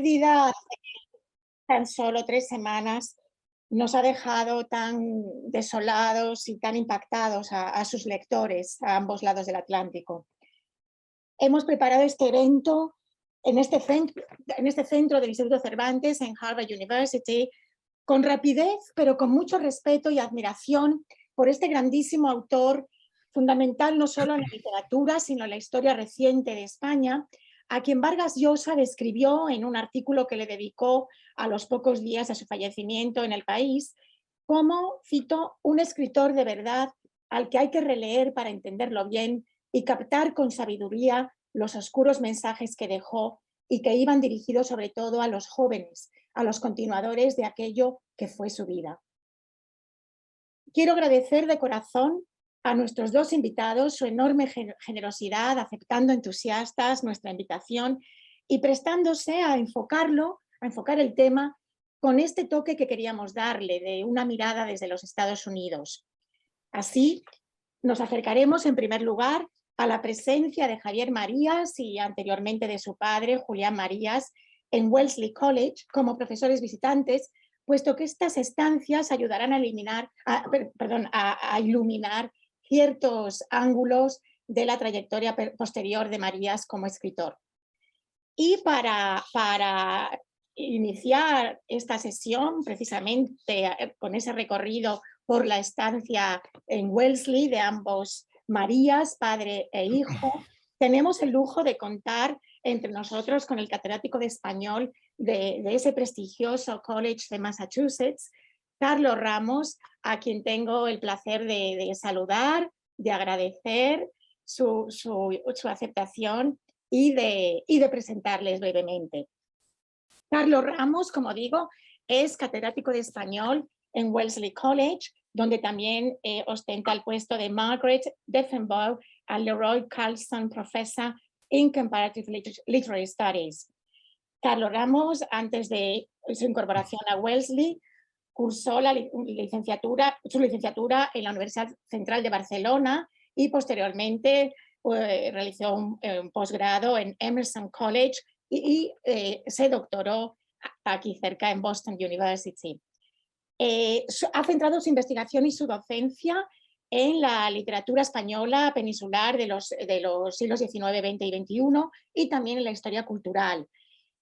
pérdida hace tan solo 3 semanas nos ha dejado tan desolados y tan impactados a sus lectores a ambos lados del Atlántico. Hemos preparado este evento en este centro del Instituto Cervantes en Harvard University con rapidez, pero con mucho respeto y admiración por este grandísimo autor, fundamental no solo en la literatura, sino en la historia reciente de España, a quien Vargas Llosa describió en un artículo que le dedicó a los pocos días de su fallecimiento en El País, como, cito, un escritor de verdad al que hay que releer para entenderlo bien y captar con sabiduría los oscuros mensajes que dejó y que iban dirigidos sobre todo a los jóvenes, a los continuadores de aquello que fue su vida. Quiero agradecer de corazón a nuestros dos invitados su enorme generosidad, aceptando entusiastas nuestra invitación y prestándose a enfocar el tema con este toque que queríamos darle, de una mirada desde los Estados Unidos. Así, nos acercaremos en primer lugar a la presencia de Javier Marías y anteriormente de su padre, Julián Marías, en Wellesley College como profesores visitantes, puesto que estas estancias ayudarán a iluminar ciertos ángulos de la trayectoria posterior de Marías como escritor. Y para iniciar esta sesión, precisamente con ese recorrido por la estancia en Wellesley de ambos Marías, padre e hijo, tenemos el lujo de contar entre nosotros con el catedrático de español de ese prestigioso college de Massachusetts, Carlos Ramos, a quien tengo el placer de saludar, de agradecer su aceptación y de presentarles brevemente. Carlos Ramos, como digo, es catedrático de español en Wellesley College, donde también ostenta el puesto de Margaret Deffenbaugh and Leroy Carlson Professor in Comparative Literary Studies. Carlos Ramos, antes de su incorporación a Wellesley, cursó su licenciatura en la Universidad Central de Barcelona y posteriormente realizó un posgrado en Emerson College y se doctoró aquí cerca en Boston University. Ha centrado su investigación y su docencia en la literatura española peninsular de los siglos XIX, XX y XXI y también en la historia cultural.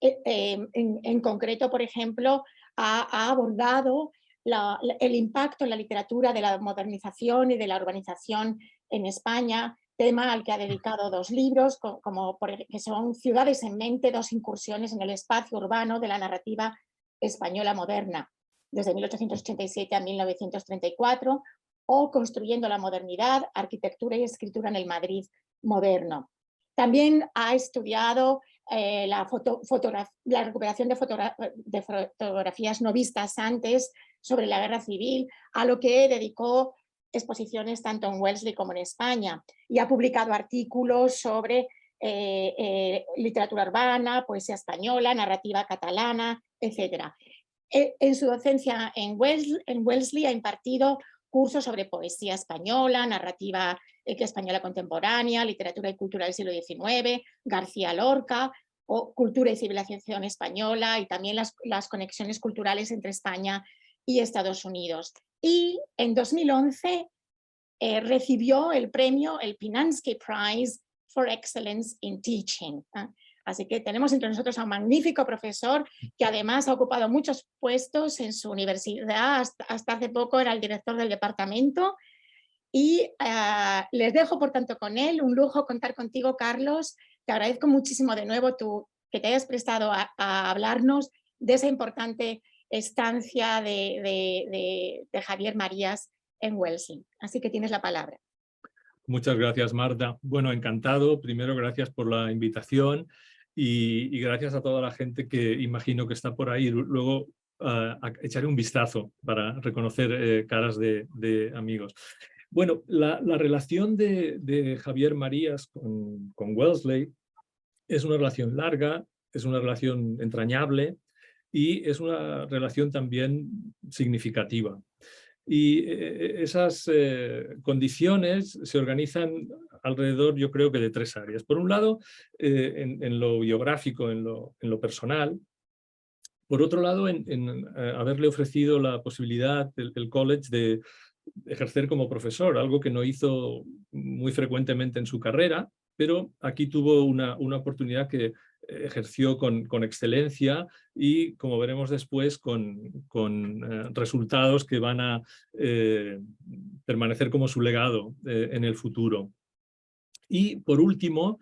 En concreto, por ejemplo, ha abordado el impacto en la literatura de la modernización y de la urbanización en España, tema al que ha dedicado 2 libros, que son Ciudades en mente, 2 incursiones en el espacio urbano de la narrativa española moderna, desde 1887 a 1934, o Construyendo la modernidad, arquitectura y escritura en el Madrid moderno. También ha estudiado la recuperación de fotografías no vistas antes sobre la guerra civil, a lo que dedicó exposiciones tanto en Wellesley como en España, y ha publicado artículos sobre literatura urbana, poesía española, narrativa catalana, etc. En su docencia en Wellesley ha impartido cursos sobre poesía española, narrativa española contemporánea, literatura y cultura del siglo XIX, García Lorca, o cultura y civilización española, y también las conexiones culturales entre España y Estados Unidos. Y en 2011 recibió el premio, el Pinansky Prize for Excellence in Teaching. Así que tenemos entre nosotros a un magnífico profesor que además ha ocupado muchos puestos en su universidad, hasta hace poco era el director del departamento, y les dejo por tanto con él. Un lujo contar contigo, Carlos. Te agradezco muchísimo de nuevo que te hayas prestado a hablarnos de esa importante estancia de Javier Marías en Wellesley. Así que tienes la palabra. Muchas gracias, Marta. Bueno, encantado. Primero, gracias por la invitación y gracias a toda la gente que imagino que está por ahí. Luego echaré un vistazo para reconocer caras de amigos. Bueno, la relación de Javier Marías con Wellesley es una relación larga, es una relación entrañable y es una relación también significativa. Y esas condiciones se organizan alrededor, yo creo que de 3 áreas. Por un lado, en lo biográfico, en lo personal, Por otro lado, en haberle ofrecido la posibilidad el college de ejercer como profesor, algo que no hizo muy frecuentemente en su carrera, pero aquí tuvo una oportunidad que ejerció con excelencia y, como veremos después, con resultados que van a permanecer como su legado en el futuro. Y, por último,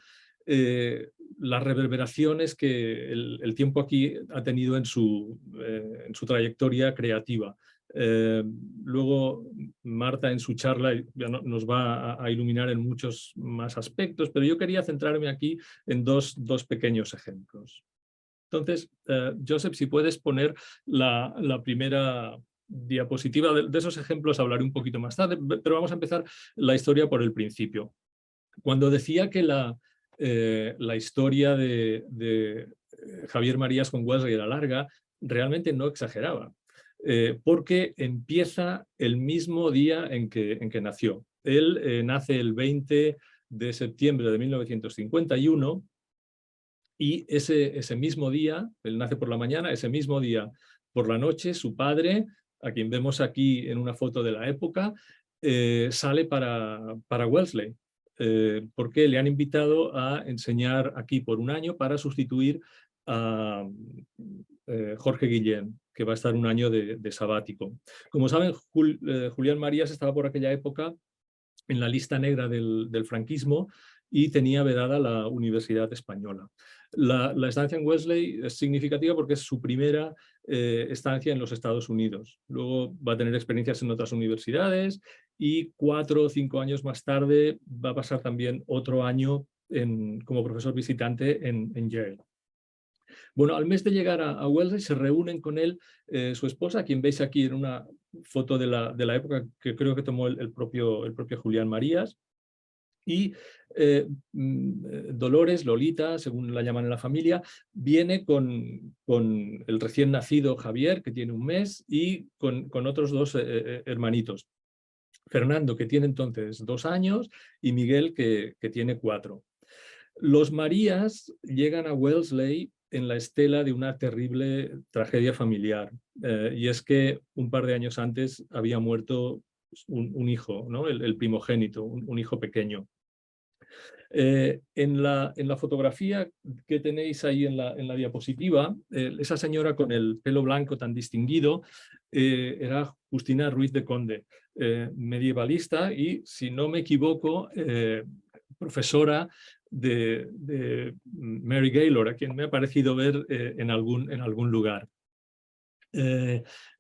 las reverberaciones que el tiempo aquí ha tenido en su trayectoria creativa. Luego Marta en su charla ya nos va a iluminar en muchos más aspectos, pero yo quería centrarme aquí en dos pequeños ejemplos. Entonces, Josep, si puedes poner la primera diapositiva de esos ejemplos, hablaré un poquito más tarde, pero vamos a empezar la historia por el principio. Cuando decía que la historia de Javier Marías con Wellesley era larga, realmente no exageraba, porque empieza el mismo día en que nació. Él nace el 20 de septiembre de 1951 y ese mismo día, él nace por la mañana, ese mismo día por la noche, su padre, a quien vemos aquí en una foto de la época, sale para Wellesley. Porque le han invitado a enseñar aquí por un año para sustituir a Jorge Guillén, que va a estar un año de sabático. Como saben, Julián Marías estaba por aquella época en la lista negra del franquismo y tenía vedada la Universidad Española. La estancia en Wellesley es significativa porque es su primera estancia en los Estados Unidos. Luego va a tener experiencias en otras universidades y 4 o 5 años más tarde va a pasar también otro año como profesor visitante en Yale. Bueno, al mes de llegar a Wellesley se reúnen con él su esposa, a quien veis aquí en una foto de la época que creo que tomó el propio Julián Marías. Y Dolores, Lolita, según la llaman en la familia, viene con el recién nacido Javier, que tiene un mes, y con otros 2 hermanitos. Fernando, que tiene entonces 2 años, y Miguel, que tiene 4. Los Marías llegan a Wellesley en la estela de una terrible tragedia familiar, y es que un par de años antes había muerto un hijo, ¿no? el primogénito, un hijo pequeño. En la fotografía que tenéis ahí en la diapositiva, esa señora con el pelo blanco tan distinguido era Justina Ruiz de Conde, medievalista y, si no me equivoco, profesora de Mary Gaylor, a quien me ha parecido ver en algún lugar.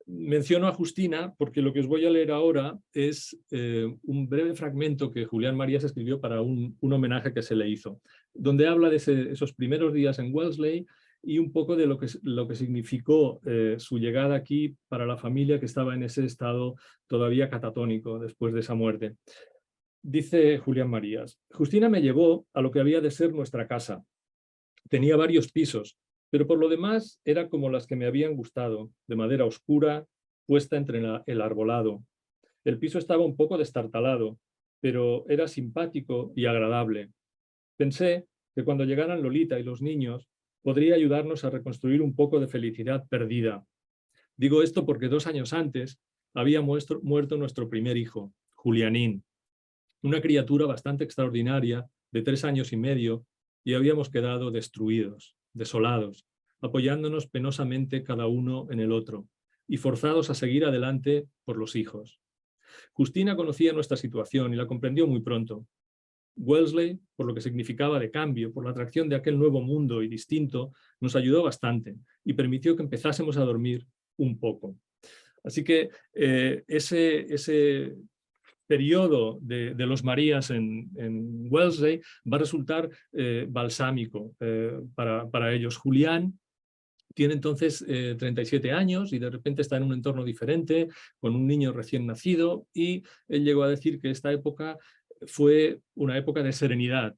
Menciono a Justina porque lo que os voy a leer ahora es un breve fragmento que Julián Marías escribió para un homenaje que se le hizo, donde habla de esos primeros días en Wellesley y un poco de lo que significó su llegada aquí para la familia, que estaba en ese estado todavía catatónico después de esa muerte. Dice Julián Marías: Justina me llevó a lo que había de ser nuestra casa. Tenía varios pisos, pero por lo demás era como las que me habían gustado, de madera oscura, puesta entre el arbolado. El piso estaba un poco destartalado, pero era simpático y agradable. Pensé que cuando llegaran Lolita y los niños, podría ayudarnos a reconstruir un poco de felicidad perdida. Digo esto porque 2 años antes había muerto nuestro primer hijo, Julianín, una criatura bastante extraordinaria, de 3 años y medio, y habíamos quedado destruidos, desolados, apoyándonos penosamente cada uno en el otro y forzados a seguir adelante por los hijos. Justina conocía nuestra situación y la comprendió muy pronto. Wellesley, por lo que significaba de cambio, por la atracción de aquel nuevo mundo y distinto, nos ayudó bastante y permitió que empezásemos a dormir un poco. Así que ese periodo de los Marías en Wellesley va a resultar balsámico para ellos. Julián tiene entonces 37 años y de repente está en un entorno diferente, con un niño recién nacido, y él llegó a decir que esta época fue una época de serenidad,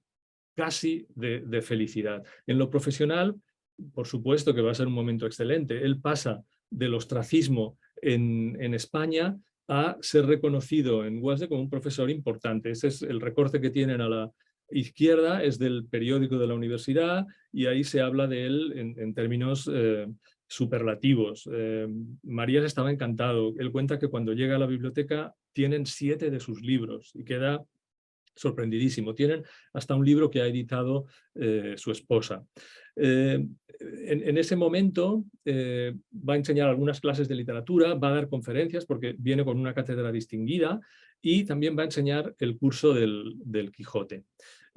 casi de felicidad. En lo profesional, por supuesto que va a ser un momento excelente. Él pasa del ostracismo en España a ser reconocido en Wellesley como un profesor importante. Ese es el recorte que tienen a la izquierda, es del periódico de la universidad, y ahí se habla de él en términos superlativos. Marías estaba encantado. Él cuenta que cuando llega a la biblioteca tienen 7 de sus libros y queda sorprendidísimo. Tienen hasta un libro que ha editado su esposa. En ese momento va a enseñar algunas clases de literatura, va a dar conferencias porque viene con una cátedra distinguida y también va a enseñar el curso del Quijote.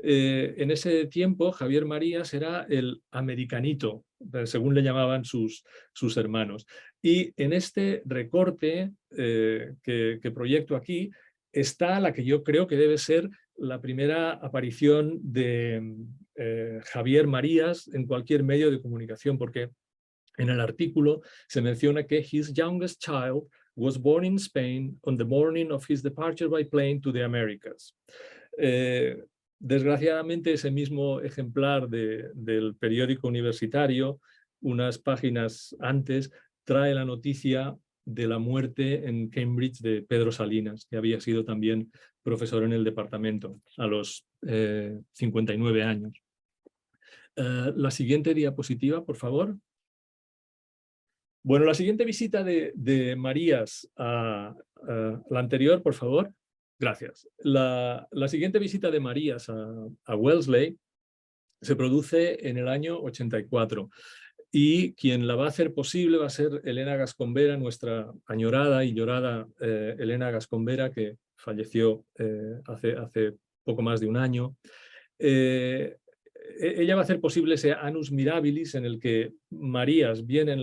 En ese tiempo Javier Marías era el americanito, según le llamaban sus hermanos. Y en este recorte que proyecto aquí está la que yo creo que debe ser la primera aparición de Javier Marías en cualquier medio de comunicación, porque en el artículo se menciona que his youngest child was born in Spain on the morning of his departure by plane to the Americas. Desgraciadamente, ese mismo ejemplar del periódico universitario, unas páginas antes, trae la noticia de la muerte en Cambridge de Pedro Salinas, que había sido también profesor en el departamento a los 59 años. La siguiente diapositiva, por favor. Bueno, la siguiente visita de Marías a la anterior, por favor. Gracias. La siguiente visita de Marías a Wellesley se produce en el año 84 y quien la va a hacer posible va a ser Elena Gasconbera, nuestra añorada y llorada Elena Gasconbera, que falleció hace poco más de un año. Ella va a hacer posible ese annus mirabilis en el que Marías viene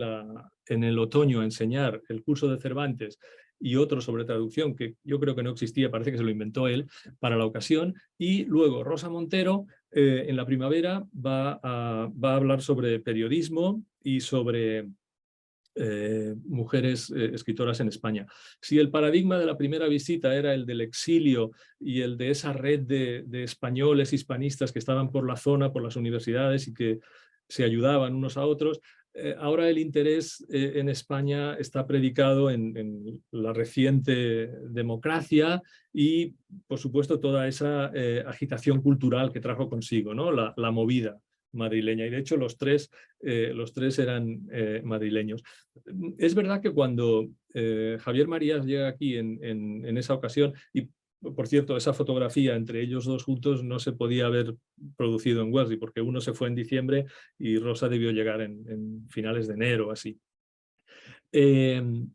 en el otoño a enseñar el curso de Cervantes y otro sobre traducción que yo creo que no existía, parece que se lo inventó él para la ocasión, y luego Rosa Montero en la primavera va a hablar sobre periodismo y sobre mujeres escritoras en España. Si el paradigma de la primera visita era el del exilio y el de esa red de españoles hispanistas que estaban por la zona, por las universidades y que se ayudaban unos a otros, ahora el interés en España está predicado en la reciente democracia y, por supuesto, toda esa agitación cultural que trajo consigo, ¿no? La movida madrileña. Y de hecho los tres eran madrileños. Es verdad que cuando Javier Marías llega aquí en esa ocasión, y por cierto, esa fotografía entre ellos dos juntos no se podía haber producido en Wellesley, porque uno se fue en diciembre y Rosa debió llegar en finales de enero, así. Quiero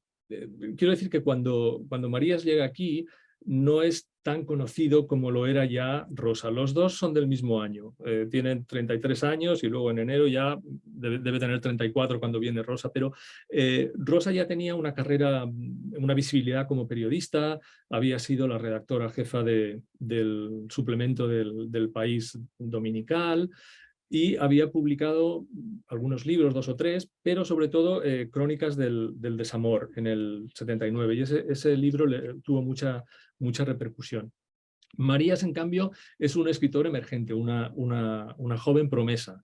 decir que cuando Marías llega aquí, no es tan conocido como lo era ya Rosa. Los dos son del mismo año. Tienen 33 años y luego en enero ya debe tener 34 cuando viene Rosa, pero Rosa ya tenía una carrera, una visibilidad como periodista, había sido la redactora jefa del suplemento del País Dominical, y había publicado algunos libros, 2 o 3, pero sobre todo Crónicas del desamor en el 79, y ese libro tuvo mucha repercusión. Marías, en cambio, es un escritor emergente, una joven promesa.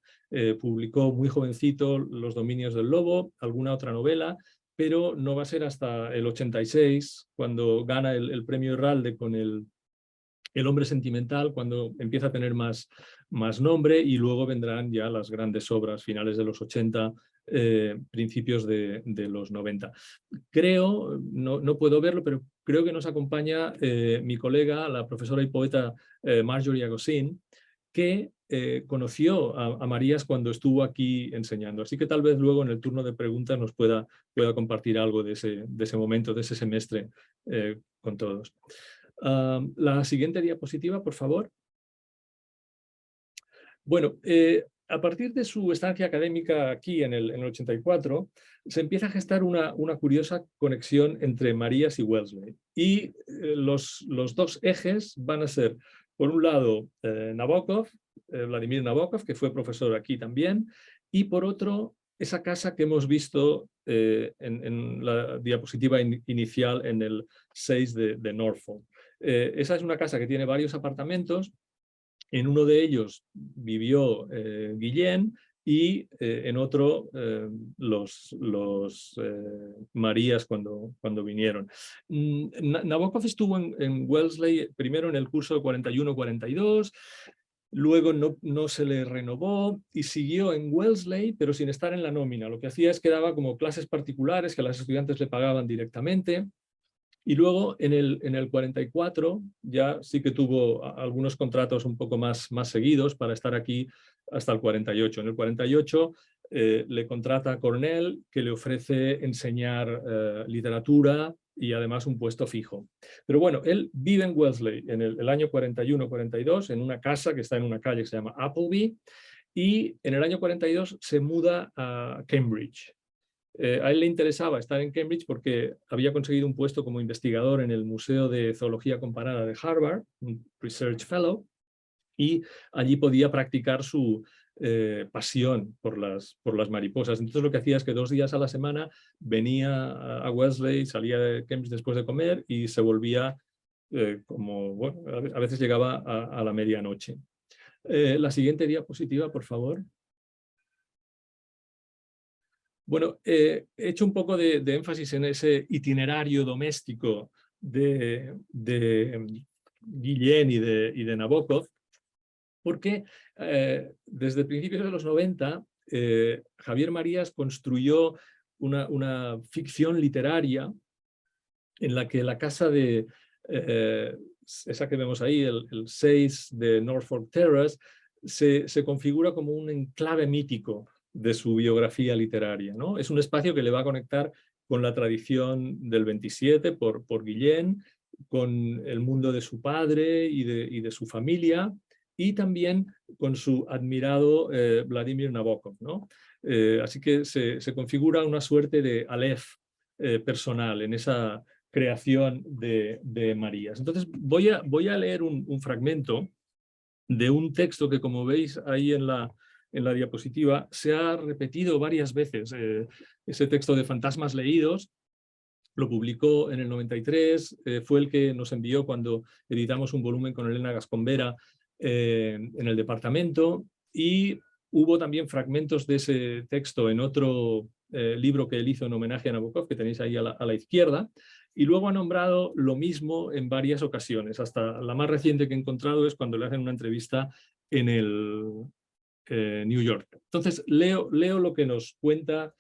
Publicó muy jovencito Los dominios del lobo, alguna otra novela, pero no va a ser hasta el 86, cuando gana el premio Herralde con el hombre sentimental, cuando empieza a tener más nombre, y luego vendrán ya las grandes obras, finales de los 80, principios de los 90. Creo, no puedo verlo, pero creo que nos acompaña mi colega, la profesora y poeta Marjorie Agosin, que conoció a Marías cuando estuvo aquí enseñando. Así que tal vez luego en el turno de preguntas nos pueda compartir algo de ese momento, de ese semestre con todos. La siguiente diapositiva, por favor. Bueno, a partir de su estancia académica aquí en el 84, se empieza a gestar una curiosa conexión entre Marías y Wellesley. Y los dos ejes van a ser, por un lado, Nabokov, Vladimir Nabokov, que fue profesor aquí también, y por otro, esa casa que hemos visto en la diapositiva inicial en el 6 de Norfolk. Esa es una casa que tiene varios apartamentos. En uno de ellos vivió Guillén y en otro los Marías cuando vinieron. Nabokov estuvo en Wellesley primero en el curso 41-42, Luego no se le renovó y siguió en Wellesley, pero sin estar en la nómina. Lo que hacía es que daba como clases particulares que a los estudiantes le pagaban directamente. Y luego en el 44 ya sí que tuvo algunos contratos un poco más seguidos para estar aquí hasta el 48. En el 48 le contrata a Cornell, que le ofrece enseñar literatura y además un puesto fijo. Pero bueno, él vive en Wellesley en el año 41-42 en una casa que está en una calle que se llama Appleby, y en el año 42 se muda a Cambridge. A él le interesaba estar en Cambridge porque había conseguido un puesto como investigador en el Museo de Zoología Comparada de Harvard, un Research Fellow, y allí podía practicar su pasión por las mariposas. Entonces lo que hacía es que 2 días a la semana venía a Wellesley, salía de Cambridge después de comer y se volvía como, bueno, a veces llegaba a la medianoche. La siguiente diapositiva, por favor. Bueno, he hecho un poco de énfasis en ese itinerario doméstico de Guillén y de Nabokov, porque desde principios de los 90 Javier Marías construyó una ficción literaria en la que la casa de esa que vemos ahí, el 6 de Norfolk Terrace, se configura como un enclave mítico de su biografía literaria, ¿no? Es un espacio que le va a conectar con la tradición del 27 por Guillén, con el mundo de su padre y de su familia, y también con su admirado Vladimir Nabokov, ¿no? Así que se configura una suerte de Aleph personal en esa creación de Marías. Entonces voy a leer un fragmento de un texto que, como veis ahí en la diapositiva, se ha repetido varias veces. Ese texto de Fantasmas leídos lo publicó en el 93, fue el que nos envió cuando editamos un volumen con Elena Gasconvera en el departamento, y hubo también fragmentos de ese texto en otro libro que él hizo en homenaje a Nabokov, que tenéis ahí a la izquierda, y luego ha nombrado lo mismo en varias ocasiones. Hasta la más reciente que he encontrado es cuando le hacen una entrevista en el New York. Entonces leo lo que nos cuenta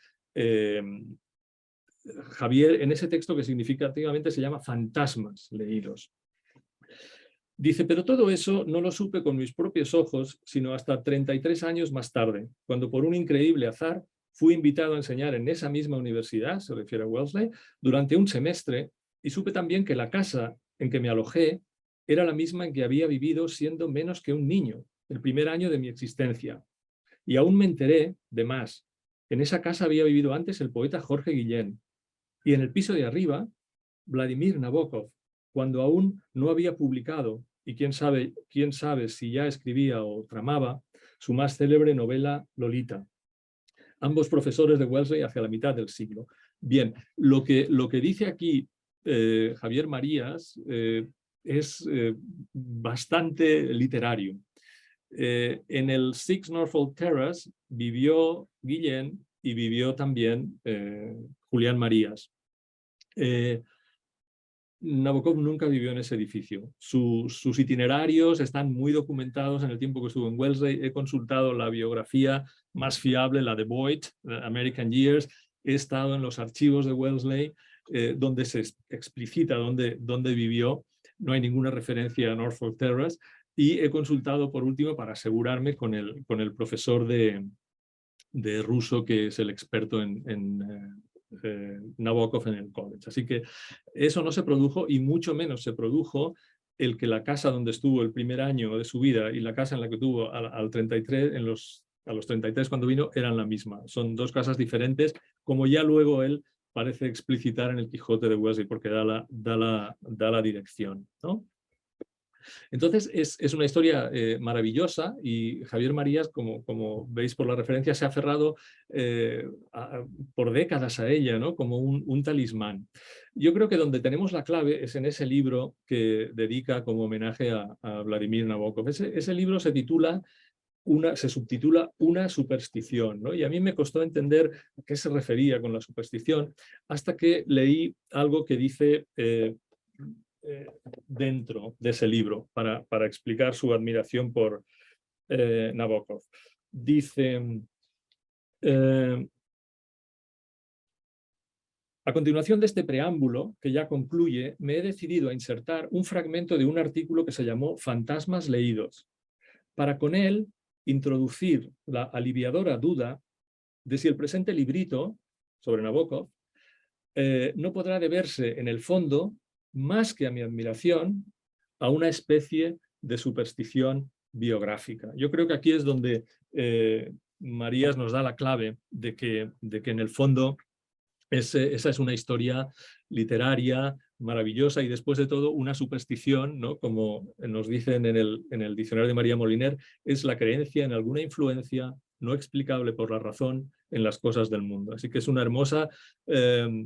Javier en ese texto, que significativamente se llama Fantasmas leídos. Dice, pero todo eso no lo supe con mis propios ojos, sino hasta 33 años más tarde, cuando por un increíble azar fui invitado a enseñar en esa misma universidad, se refiere a Wellesley, durante un semestre, y supe también que la casa en que me alojé era la misma en que había vivido siendo menos que un niño, el primer año de mi existencia. Y aún me enteré de más. En esa casa había vivido antes el poeta Jorge Guillén, y en el piso de arriba, Vladimir Nabokov, cuando aún no había publicado, y quién sabe si ya escribía o tramaba, su más célebre novela Lolita. Ambos profesores de Wellesley hacia la mitad del siglo. Bien, lo que dice aquí Javier Marías es bastante literario. En el 6 Norfolk Terrace vivió Guillén y vivió también Julián Marías. Nabokov nunca vivió en ese edificio. Sus itinerarios están muy documentados en el tiempo que estuvo en Wellesley. He consultado la biografía más fiable, la de Boyd, American Years. He estado en los archivos de Wellesley, donde se explicita dónde vivió. No hay ninguna referencia a Norfolk Terrace. Y he consultado, por último, para asegurarme con el profesor de ruso, que es el experto en Nabokov en el college. Así que eso no se produjo, y mucho menos se produjo el que la casa donde estuvo el primer año de su vida y la casa en la que tuvo al 33, a los 33 cuando vino, eran la misma. Son dos casas diferentes, como ya luego él parece explicitar en el Quijote de Wellesley, porque da la dirección, ¿no? Entonces es una historia maravillosa, y Javier Marías, como veis por la referencia, se ha aferrado por décadas a ella, ¿no? Como un talismán. Yo creo que donde tenemos la clave es en ese libro que dedica como homenaje a Vladimir Nabokov. Ese libro se subtitula Una superstición, ¿no? Y a mí me costó entender a qué se refería con la superstición, hasta que leí algo que dice dentro de ese libro para explicar su admiración por Nabokov. Dice... a continuación de este preámbulo, que ya concluye, me he decidido a insertar un fragmento de un artículo que se llamó Fantasmas leídos, para con él introducir la aliviadora duda de si el presente librito sobre Nabokov no podrá deberse en el fondo, más que a mi admiración, a una especie de superstición biográfica. Yo creo que aquí es donde Marías nos da la clave de que en el fondo esa es una historia literaria maravillosa y después de todo una superstición, ¿no? Como nos dicen en el diccionario de María Moliner, es la creencia en alguna influencia no explicable por la razón en las cosas del mundo. Así que es una hermosa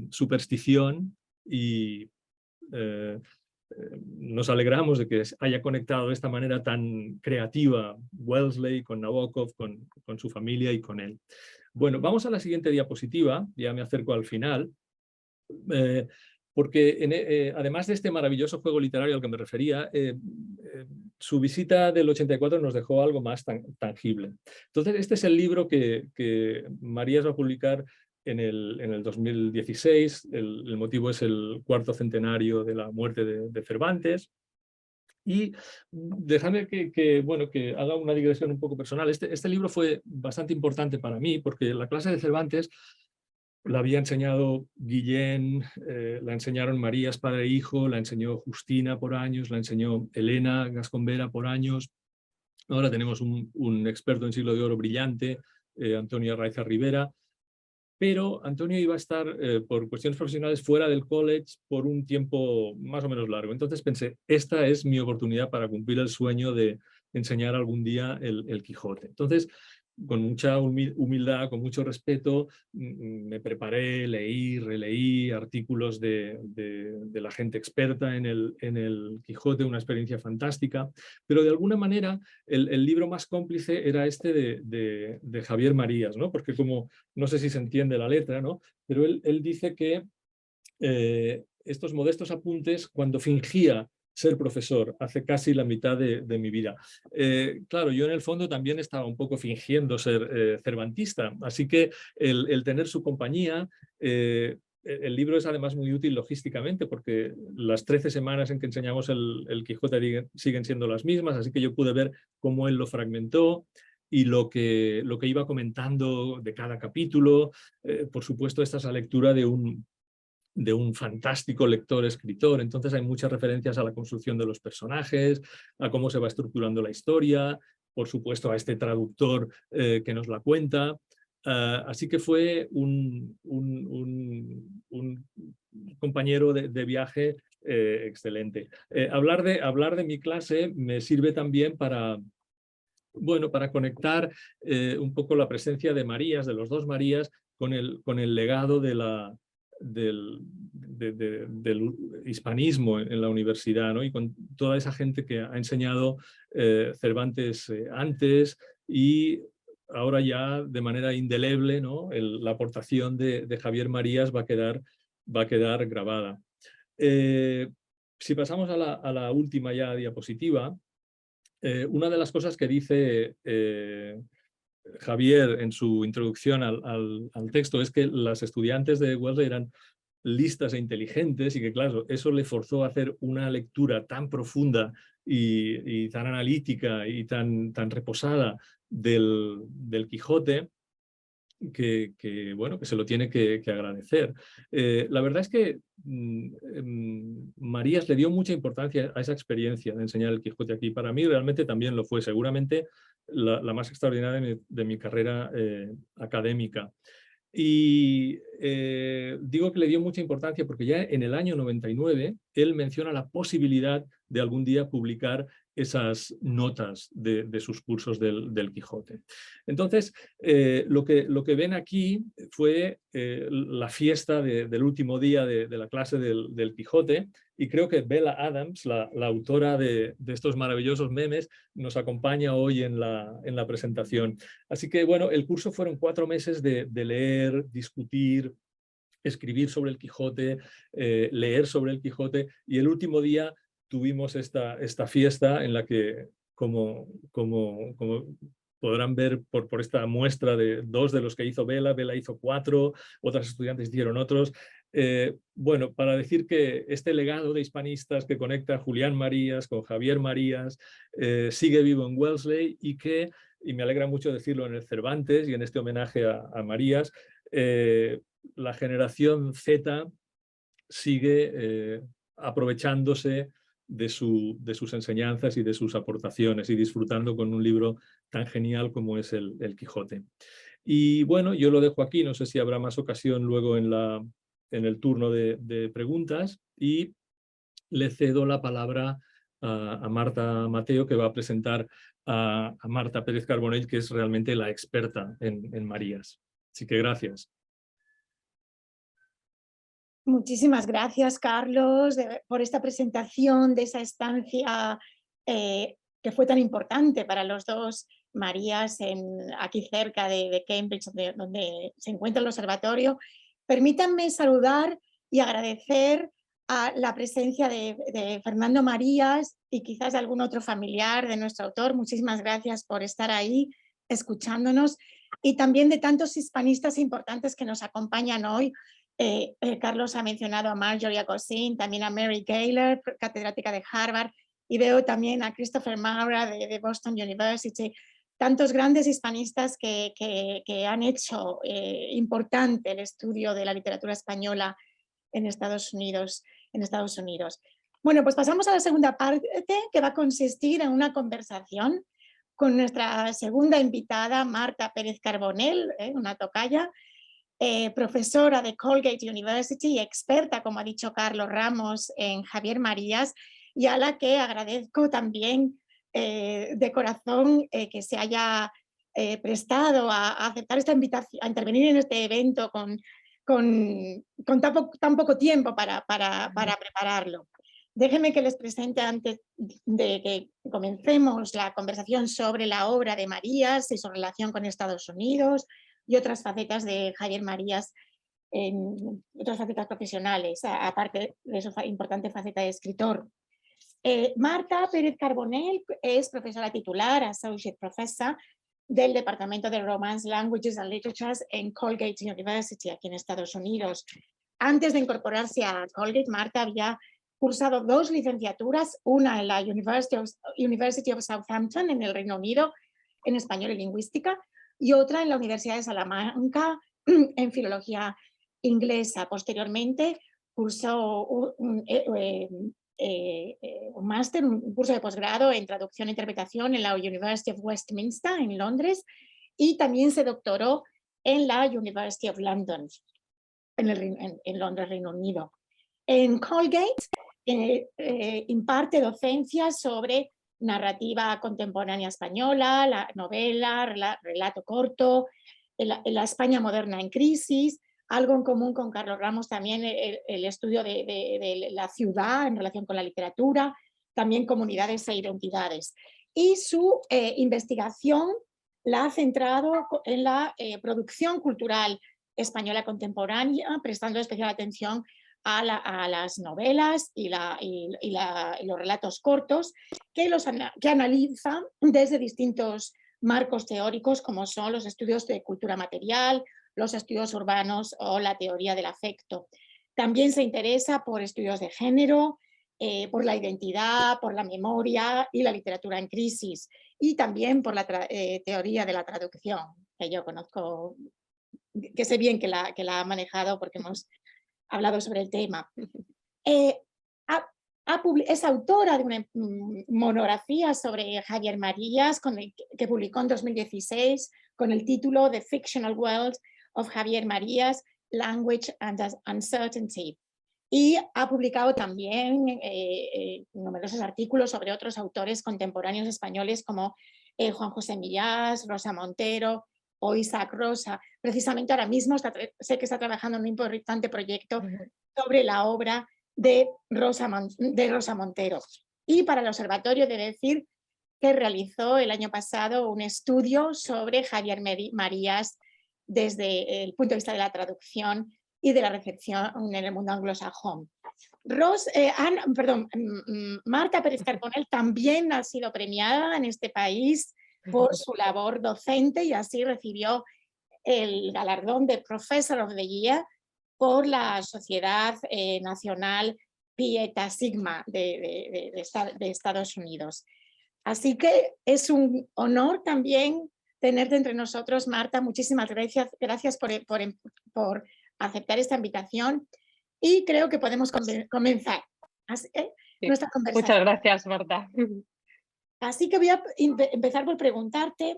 superstición y nos alegramos de que haya conectado de esta manera tan creativa Wellesley con Nabokov, con su familia y con él. Bueno, vamos a la siguiente diapositiva, ya me acerco al final, porque además de este maravilloso juego literario al que me refería, su visita del 84 nos dejó algo más tangible. Entonces, este es el libro que Marías va a publicar en el 2016, el motivo es el 4º centenario de la muerte de Cervantes. Y déjame que haga una digresión un poco personal. Este libro fue bastante importante para mí porque la clase de Cervantes la había enseñado Guillén, la enseñaron Marías, padre e hijo, la enseñó Justina por años, la enseñó Elena Gascombera por años. Ahora tenemos un experto en siglo de oro brillante, Antonio Arraiza Rivera. Pero Antonio iba a estar, por cuestiones profesionales, fuera del college por un tiempo más o menos largo. Entonces pensé, esta es mi oportunidad para cumplir el sueño de enseñar algún día el Quijote. Entonces, con mucha humildad, con mucho respeto, me preparé, leí, releí artículos de la gente experta en el Quijote, una experiencia fantástica, pero de alguna manera el libro más cómplice era este de Javier Marías, ¿no? Porque como, no sé si se entiende la letra, ¿no? Pero él dice que estos modestos apuntes, cuando fingía ser profesor hace casi la mitad de mi vida. Claro, yo en el fondo también estaba un poco fingiendo ser cervantista, así que el tener su compañía, el libro es además muy útil logísticamente porque las 13 semanas en que enseñamos el Quijote siguen siendo las mismas, así que yo pude ver cómo él lo fragmentó y lo que iba comentando de cada capítulo. Por supuesto, esta es la lectura de un fantástico lector-escritor, entonces hay muchas referencias a la construcción de los personajes, a cómo se va estructurando la historia, por supuesto a este traductor que nos la cuenta. Así que fue un compañero de viaje excelente. Hablar de mi clase me sirve también para conectar un poco la presencia de Marías, de los dos Marías, con el legado del hispanismo en la universidad, ¿no? Y con toda esa gente que ha enseñado Cervantes antes y ahora ya de manera indeleble, ¿no? La aportación de Javier Marías va a quedar grabada. Si pasamos a la última ya diapositiva, una de las cosas que dice Javier en su introducción al texto es que las estudiantes de Wellesley eran listas e inteligentes y que, claro, eso le forzó a hacer una lectura tan profunda y tan analítica y tan reposada del Quijote que se lo tiene que agradecer. La verdad es que Marías le dio mucha importancia a esa experiencia de enseñar el Quijote aquí. Para mí realmente también lo fue, seguramente la más extraordinaria de mi carrera académica. Y digo que le dio mucha importancia porque ya en el año 99 él menciona la posibilidad de algún día publicar esas notas de sus cursos del Quijote. Entonces, lo que ven aquí fue la fiesta del último día de la clase del Quijote, y creo que Bella Adams, la autora de estos maravillosos memes, nos acompaña hoy en la presentación. Así que, bueno, el curso fueron 4 meses de leer, discutir, escribir sobre el Quijote, leer sobre el Quijote, y el último día tuvimos esta fiesta en la que como podrán ver por esta muestra de 2 de los que hizo Vela hizo 4, otras estudiantes hicieron otros. Bueno, para decir que este legado de hispanistas que conecta a Julián Marías con Javier Marías sigue vivo en Wellesley y me alegra mucho decirlo en el Cervantes y en este homenaje a Marías, la generación Z sigue aprovechándose de sus enseñanzas y de sus aportaciones y disfrutando con un libro tan genial como es el Quijote. Y bueno, yo lo dejo aquí, no sé si habrá más ocasión luego en el turno de preguntas y le cedo la palabra a Marta Mateo, que va a presentar a Marta Pérez Carbonell, que es realmente la experta en Marías. Así que gracias. Muchísimas gracias, Carlos, por esta presentación de esa estancia que fue tan importante para los dos Marías aquí cerca de Cambridge, donde se encuentra el observatorio. Permítanme saludar y agradecer a la presencia de Fernando Marías y quizás de algún otro familiar de nuestro autor. Muchísimas gracias por estar ahí escuchándonos, y también de tantos hispanistas importantes que nos acompañan hoy. Carlos ha mencionado a Marjorie Agosin, también a Mary Gaylor, catedrática de Harvard, y veo también a Christopher Maura de Boston University, tantos grandes hispanistas que han hecho importante el estudio de la literatura española en Estados Unidos. Bueno, pues pasamos a la segunda parte, que va a consistir en una conversación con nuestra segunda invitada, Marta Pérez Carbonell, una tocaya, profesora de Colgate University, experta, como ha dicho Carlos Ramos, en Javier Marías, y a la que agradezco también de corazón que se haya prestado a aceptar esta invitación, a intervenir en este evento con tan poco tiempo para prepararlo. Déjenme que les presente, antes de que comencemos la conversación, sobre la obra de Marías y su relación con Estados Unidos y otras facetas de Javier Marías, otras facetas profesionales, aparte de su importante faceta de escritor. Marta Pérez Carbonell es profesora titular, Associate Professor, del Departamento de Romance, Languages and Literatures en Colgate University, aquí en Estados Unidos. Antes de incorporarse a Colgate, Marta había cursado 2 licenciaturas, una en la University of Southampton, en el Reino Unido, en español y lingüística, y otra en la Universidad de Salamanca, en filología inglesa. Posteriormente cursó un máster, un curso de posgrado en traducción e interpretación en la University of Westminster, en Londres, y también se doctoró en la University of London, en Londres, Reino Unido. En Colgate imparte docencias sobre narrativa contemporánea española, la novela, relato corto, la España moderna en crisis, algo en común con Carlos Ramos también el estudio de la ciudad en relación con la literatura, también comunidades e identidades. Y su investigación la ha centrado en la producción cultural española contemporánea, prestando especial atención a las novelas y los relatos cortos, que analiza desde distintos marcos teóricos, como son los estudios de cultura material, los estudios urbanos o la teoría del afecto. También se interesa por estudios de género, por la identidad, por la memoria y la literatura en crisis, y también por la teoría de la traducción, que yo conozco, que sé bien que la ha manejado porque hemos hablado sobre el tema. Es autora de una monografía sobre Javier Marías, que publicó en 2016 con el título The Fictional World of Javier Marías, Language and Uncertainty. Y ha publicado también numerosos artículos sobre otros autores contemporáneos españoles como Juan José Millás, Rosa Montero o Isaac Rosa. Precisamente ahora mismo sé que está trabajando en un importante proyecto sobre la obra de Rosa Montero. Y para el observatorio, de decir que realizó el año pasado un estudio sobre Javier Marías desde el punto de vista de la traducción y de la recepción en el mundo anglosajón. Marta Pérez Carbonell también ha sido premiada en este país por su labor docente y así recibió el galardón de Professor of the Year por la Sociedad Nacional Pi Eta Sigma de Estados Unidos. Así que es un honor también tenerte entre nosotros, Marta. Muchísimas gracias por aceptar esta invitación y creo que podemos comenzar nuestra conversación. Muchas gracias, Marta. Así que voy a empezar por preguntarte,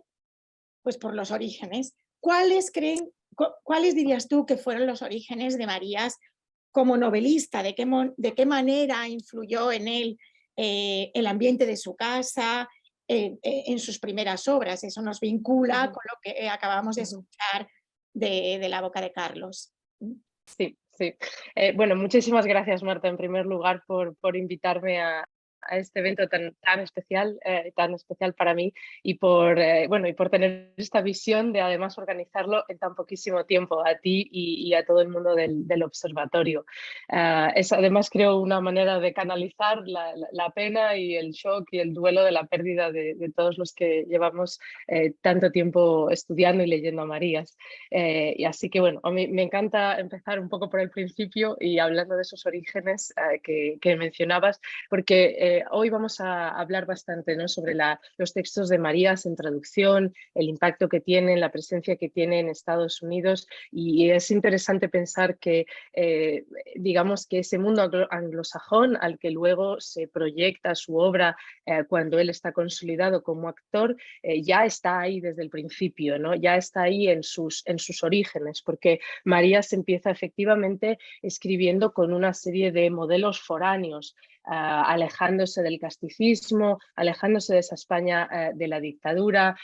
pues por los orígenes. ¿Cuáles dirías tú que fueron los orígenes de Marías como novelista? ¿De qué manera influyó en él el ambiente de su casa, en sus primeras obras? Eso nos vincula con lo que acabamos de escuchar de la boca de Carlos. Sí, sí. Bueno, muchísimas gracias, Marta, en primer lugar, por invitarme a este evento tan especial para mí y por tener esta visión de además organizarlo en tan poquísimo tiempo, a ti y a todo el mundo del observatorio. Es además, creo, una manera de canalizar la pena y el shock y el duelo de la pérdida de todos los que llevamos tanto tiempo estudiando y leyendo a Marías. Y así que, bueno, a mí me encanta empezar un poco por el principio y hablando de esos orígenes que mencionabas, porque hoy vamos a hablar bastante, ¿no?, sobre los textos de Marías en traducción, el impacto que tienen, la presencia que tiene en Estados Unidos, y es interesante pensar que, digamos que ese mundo anglosajón al que luego se proyecta su obra cuando él está consolidado como actor, ya está ahí desde el principio, ¿no? Ya está ahí en sus orígenes, porque Marías empieza efectivamente escribiendo con una serie de modelos foráneos, alejándose del casticismo, alejándose de esa España de la dictadura,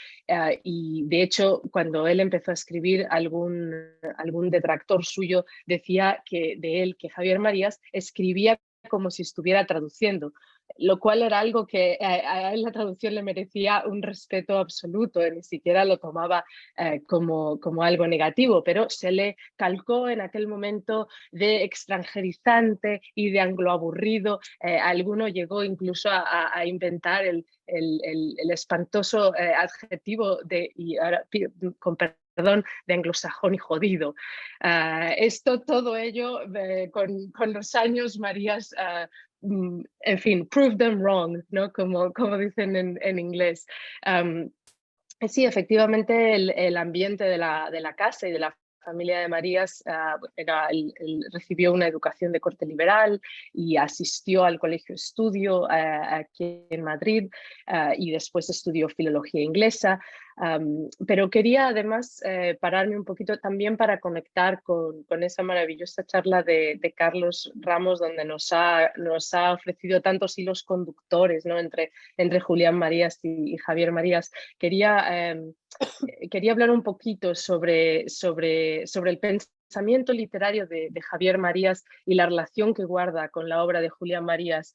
y de hecho cuando él empezó a escribir, algún detractor suyo decía de él que Javier Marías escribía como si estuviera traduciendo, lo cual era algo que a él la traducción le merecía un respeto absoluto, ni siquiera lo tomaba como algo negativo, pero se le calcó en aquel momento de extranjerizante y de angloaburrido. Alguno llegó incluso a inventar el espantoso adjetivo y ahora con perdón, de anglosajón y jodido. Todo ello, con los años, Marías, en fin, prove them wrong, ¿no?, como dicen en inglés. Sí, efectivamente, el ambiente de la casa y de la familia de Marías recibió una educación de corte liberal y asistió al colegio estudio aquí en Madrid, y después estudió filología inglesa. Pero quería además pararme un poquito también para conectar con esa maravillosa charla de Carlos Ramos, donde nos ha ofrecido tantos hilos conductores, ¿no?, entre Julián Marías y Javier Marías. Quería hablar un poquito sobre el pensamiento literario de Javier Marías y la relación que guarda con la obra de Julián Marías,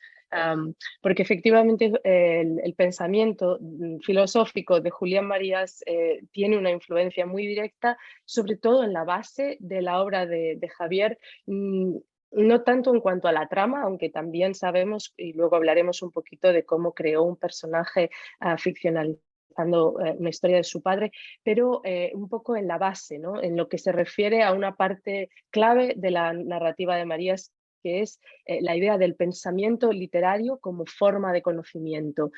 porque efectivamente el pensamiento filosófico de Julián Marías tiene una influencia muy directa, sobre todo en la base de la obra de Javier, no tanto en cuanto a la trama, aunque también sabemos, y luego hablaremos un poquito de cómo creó un personaje ficcional, una historia de su padre, pero un poco en la base, ¿no?, en lo que se refiere a una parte clave de la narrativa de Marías, que es la idea del pensamiento literario como forma de conocimiento.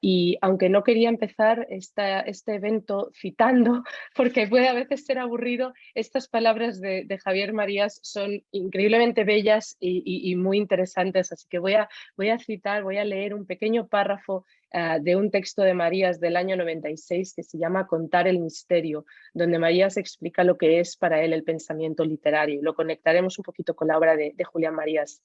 Y aunque no quería empezar este evento citando, porque puede a veces ser aburrido, estas palabras de Javier Marías son increíblemente bellas y muy interesantes, así que voy a leer un pequeño párrafo de un texto de Marías del año 96 que se llama Contar el misterio, donde Marías explica lo que es para él el pensamiento literario. Lo conectaremos un poquito con la obra de Julián Marías.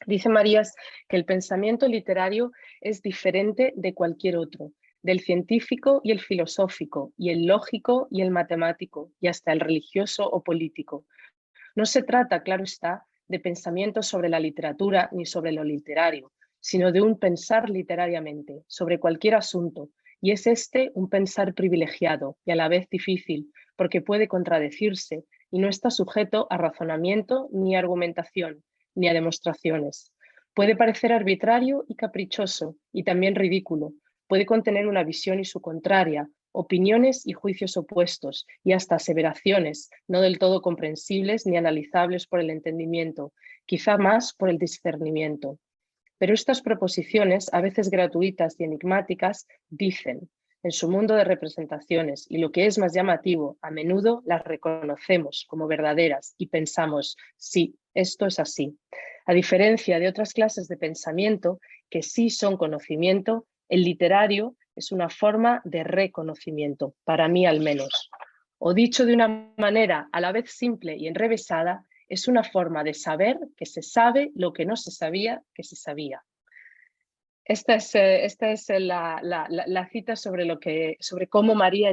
Dice Marías que el pensamiento literario es diferente de cualquier otro, del científico y el filosófico, y el lógico y el matemático, y hasta el religioso o político. No se trata, claro está, de pensamiento sobre la literatura ni sobre lo literario, sino de un pensar literariamente, sobre cualquier asunto, y es un pensar privilegiado y a la vez difícil, porque puede contradecirse, y no está sujeto a razonamiento ni argumentación, ni a demostraciones. Puede parecer arbitrario y caprichoso, y también ridículo. Puede contener una visión y su contraria, opiniones y juicios opuestos, y hasta aseveraciones, no del todo comprensibles ni analizables por el entendimiento, quizá más por el discernimiento. Pero estas proposiciones, a veces gratuitas y enigmáticas, dicen, en su mundo de representaciones, y lo que es más llamativo, a menudo las reconocemos como verdaderas y pensamos, sí, esto es así. A diferencia de otras clases de pensamiento que sí son conocimiento, el literario es una forma de reconocimiento, para mí al menos. O dicho de una manera a la vez simple y enrevesada, es una forma de saber que se sabe lo que no se sabía que se sabía. Esta es la cita sobre cómo María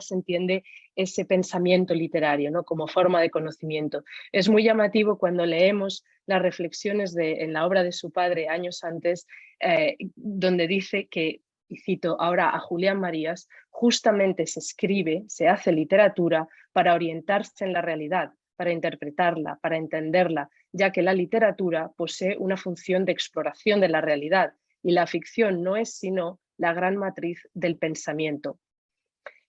se entiende ese pensamiento literario, ¿no? Como forma de conocimiento. Es muy llamativo cuando leemos las reflexiones en la obra de su padre años antes, donde dice que, y cito ahora a Julián Marías, justamente se escribe, se hace literatura para orientarse en la realidad, para interpretarla, para entenderla, ya que la literatura posee una función de exploración de la realidad y la ficción no es sino la gran matriz del pensamiento.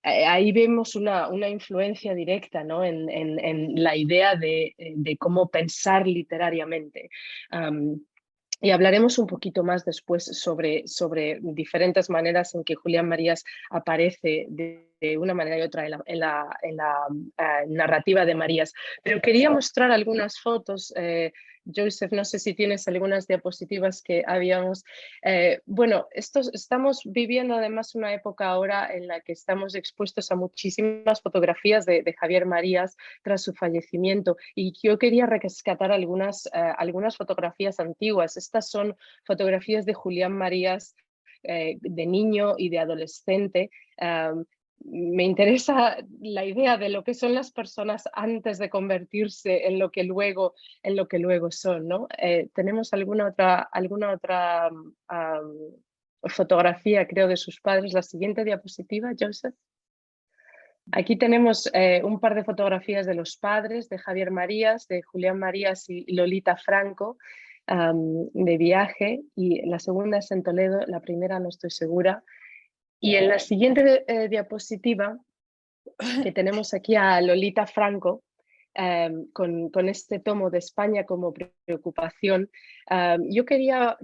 Ahí vemos una influencia directa, ¿no? en la idea de cómo pensar literariamente. Y hablaremos un poquito más después sobre diferentes maneras en que Julián Marías aparece de una manera y otra en la narrativa de Marías. Pero quería mostrar algunas fotos. Joseph, no sé si tienes algunas diapositivas que habíamos... bueno, estamos viviendo además una época ahora en la que estamos expuestos a muchísimas fotografías de Javier Marías tras su fallecimiento, y yo quería rescatar algunas fotografías antiguas. Estas son fotografías de Julián Marías de niño y de adolescente. Me interesa la idea de lo que son las personas antes de convertirse en lo que luego son, ¿no? ¿Tenemos alguna otra fotografía, creo, de sus padres? La siguiente diapositiva, Joseph. Aquí tenemos un par de fotografías de los padres de Javier Marías, de Julián Marías y Lolita Franco, de viaje, y la segunda es en Toledo, la primera no estoy segura. Y en la siguiente diapositiva, que tenemos aquí a Lolita Franco, con este tomo de España como preocupación. Yo quería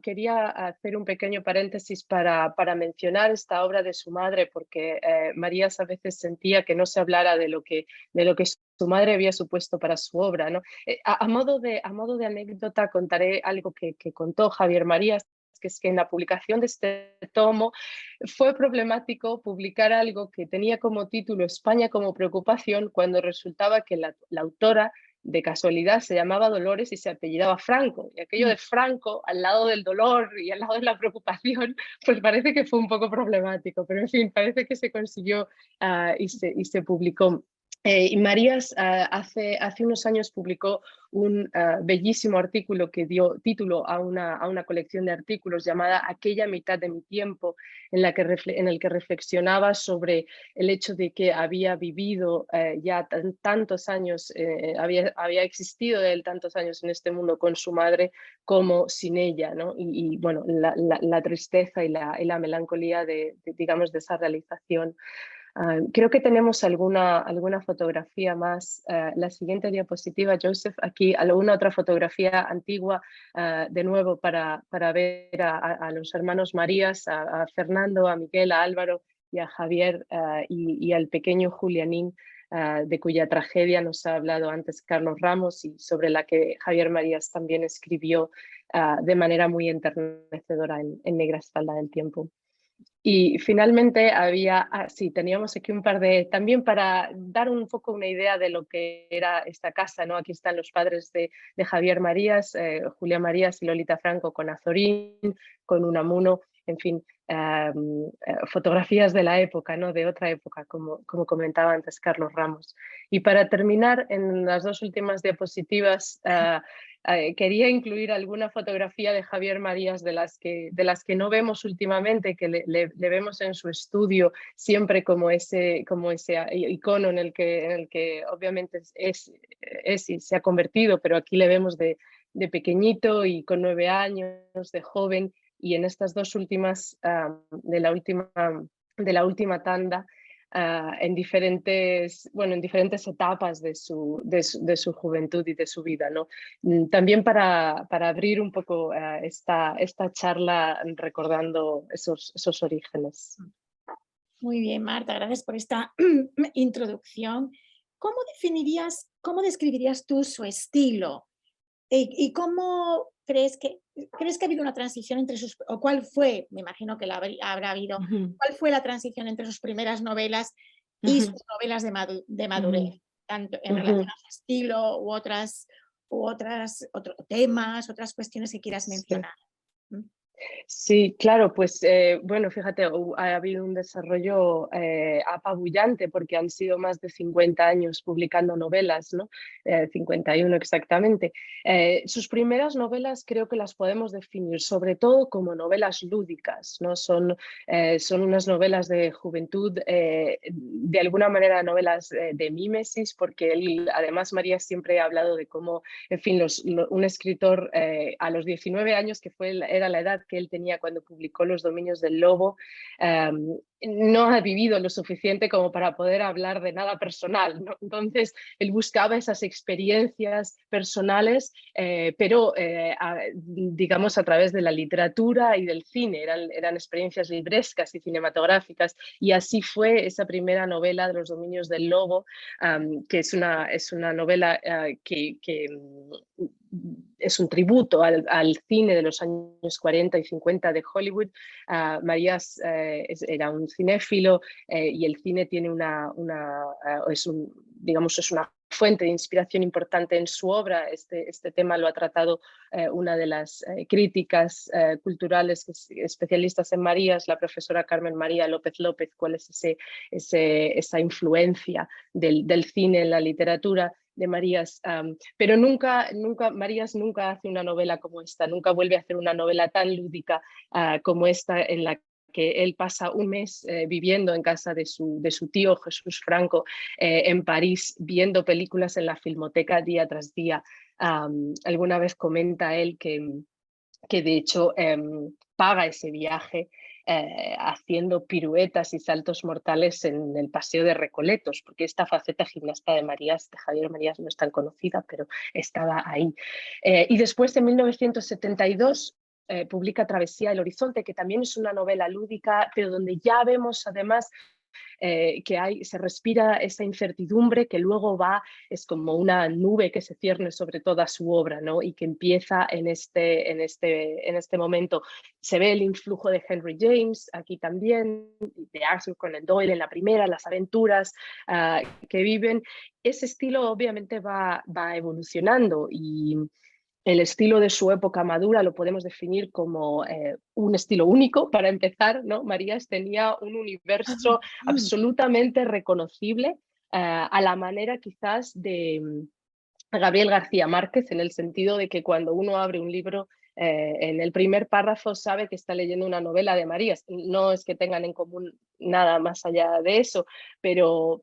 hacer un pequeño paréntesis para mencionar esta obra de su madre, porque Marías a veces sentía que no se hablara de lo que su madre había supuesto para su obra, ¿no? A modo de anécdota contaré algo que contó Javier Marías, que es que en la publicación de este tomo fue problemático publicar algo que tenía como título España como preocupación, cuando resultaba que la autora de casualidad se llamaba Dolores y se apellidaba Franco. Y aquello de Franco al lado del dolor y al lado de la preocupación, pues parece que fue un poco problemático, pero en fin, parece que se consiguió y se publicó. Y Marías hace unos años publicó un bellísimo artículo que dio título a una colección de artículos llamada Aquella mitad de mi tiempo, en el que reflexionaba sobre el hecho de que había vivido ya tantos años, había existido él tantos años en este mundo con su madre como sin ella, ¿no? Y bueno, la tristeza y la melancolía digamos, de esa realización. Creo que tenemos alguna fotografía más. La siguiente diapositiva, Joseph, aquí alguna otra fotografía antigua, de nuevo para ver a los hermanos Marías, a Fernando, a Miguel, a Álvaro y a Javier, y al pequeño Julianín, de cuya tragedia nos ha hablado antes Carlos Ramos y sobre la que Javier Marías también escribió de manera muy enternecedora en Negra Espalda del Tiempo. Y finalmente teníamos aquí un par también para dar un poco una idea de lo que era esta casa, ¿no? Aquí están los padres de Javier Marías, Julián Marías y Lolita Franco, con Azorín, con Unamuno en fin, fotografías de la época, ¿no? De otra época, como comentaba antes Carlos Ramos. Y para terminar, en las dos últimas diapositivas, quería incluir alguna fotografía de Javier Marías de las que no vemos últimamente, que le vemos en su estudio siempre como ese icono en el que obviamente es y se ha convertido, pero aquí le vemos de pequeñito y con 9 años, de joven, y en estas dos últimas, de la última tanda, en diferentes etapas de su juventud y de su vida, ¿no? También para abrir un poco esta charla recordando esos orígenes. Muy bien, Marta, gracias por esta introducción. ¿Cómo describirías tú su estilo? ¿Y cómo crees que ha habido una transición entre o cuál fue, me imagino que habrá habido, cuál fue la transición entre sus primeras novelas y sus novelas de madurez, tanto en relación a su estilo u otros temas, otras cuestiones que quieras mencionar? Sí, claro, pues bueno, fíjate, ha habido un desarrollo apabullante porque han sido más de 50 años publicando novelas, ¿no? 51 exactamente. Sus primeras novelas creo que las podemos definir sobre todo como novelas lúdicas, ¿no? Son unas novelas de juventud, de alguna manera novelas de mímesis, porque además María siempre ha hablado de cómo, en fin, un escritor a los 19 años, que era la edad que él tenía cuando publicó Los Dominios del Lobo, no ha vivido lo suficiente como para poder hablar de nada personal, ¿no? Entonces él buscaba esas experiencias personales, pero digamos a través de la literatura y del cine, eran experiencias librescas y cinematográficas, y así fue esa primera novela de Los Dominios del Lobo, que es una novela que es un tributo al cine de los años 40 y 50 de Hollywood. Marías era un cinéfilo y el cine tiene es una fuente de inspiración importante en su obra. Este tema lo ha tratado una de las críticas culturales especialistas en Marías, la profesora Carmen María López López, cuál es esa influencia del cine en la literatura de Marías, pero Marías nunca hace una novela como esta, nunca vuelve a hacer una novela tan lúdica como esta, en la que él pasa un mes viviendo en casa de su tío Jesús Franco en París, viendo películas en la Filmoteca día tras día. Alguna vez comenta él que de hecho paga ese viaje haciendo piruetas y saltos mortales en el Paseo de Recoletos, porque esta faceta gimnasta de Javier Marías no es tan conocida, pero estaba ahí. Y después, en 1972, publica Travesía del Horizonte, que también es una novela lúdica, pero donde ya vemos además que se respira esa incertidumbre que luego es como una nube que se cierne sobre toda su obra, ¿no? Y que empieza en este momento. Se ve el influjo de Henry James aquí también, de Arthur Conan Doyle en la primera, las aventuras que viven. Ese estilo obviamente va evolucionando, y el estilo de su época madura lo podemos definir como un estilo único, para empezar, ¿no? Marías tenía un universo absolutamente reconocible, a la manera quizás de Gabriel García Márquez, en el sentido de que cuando uno abre un libro, en el primer párrafo sabe que está leyendo una novela de Marías. No es que tengan en común nada más allá de eso, pero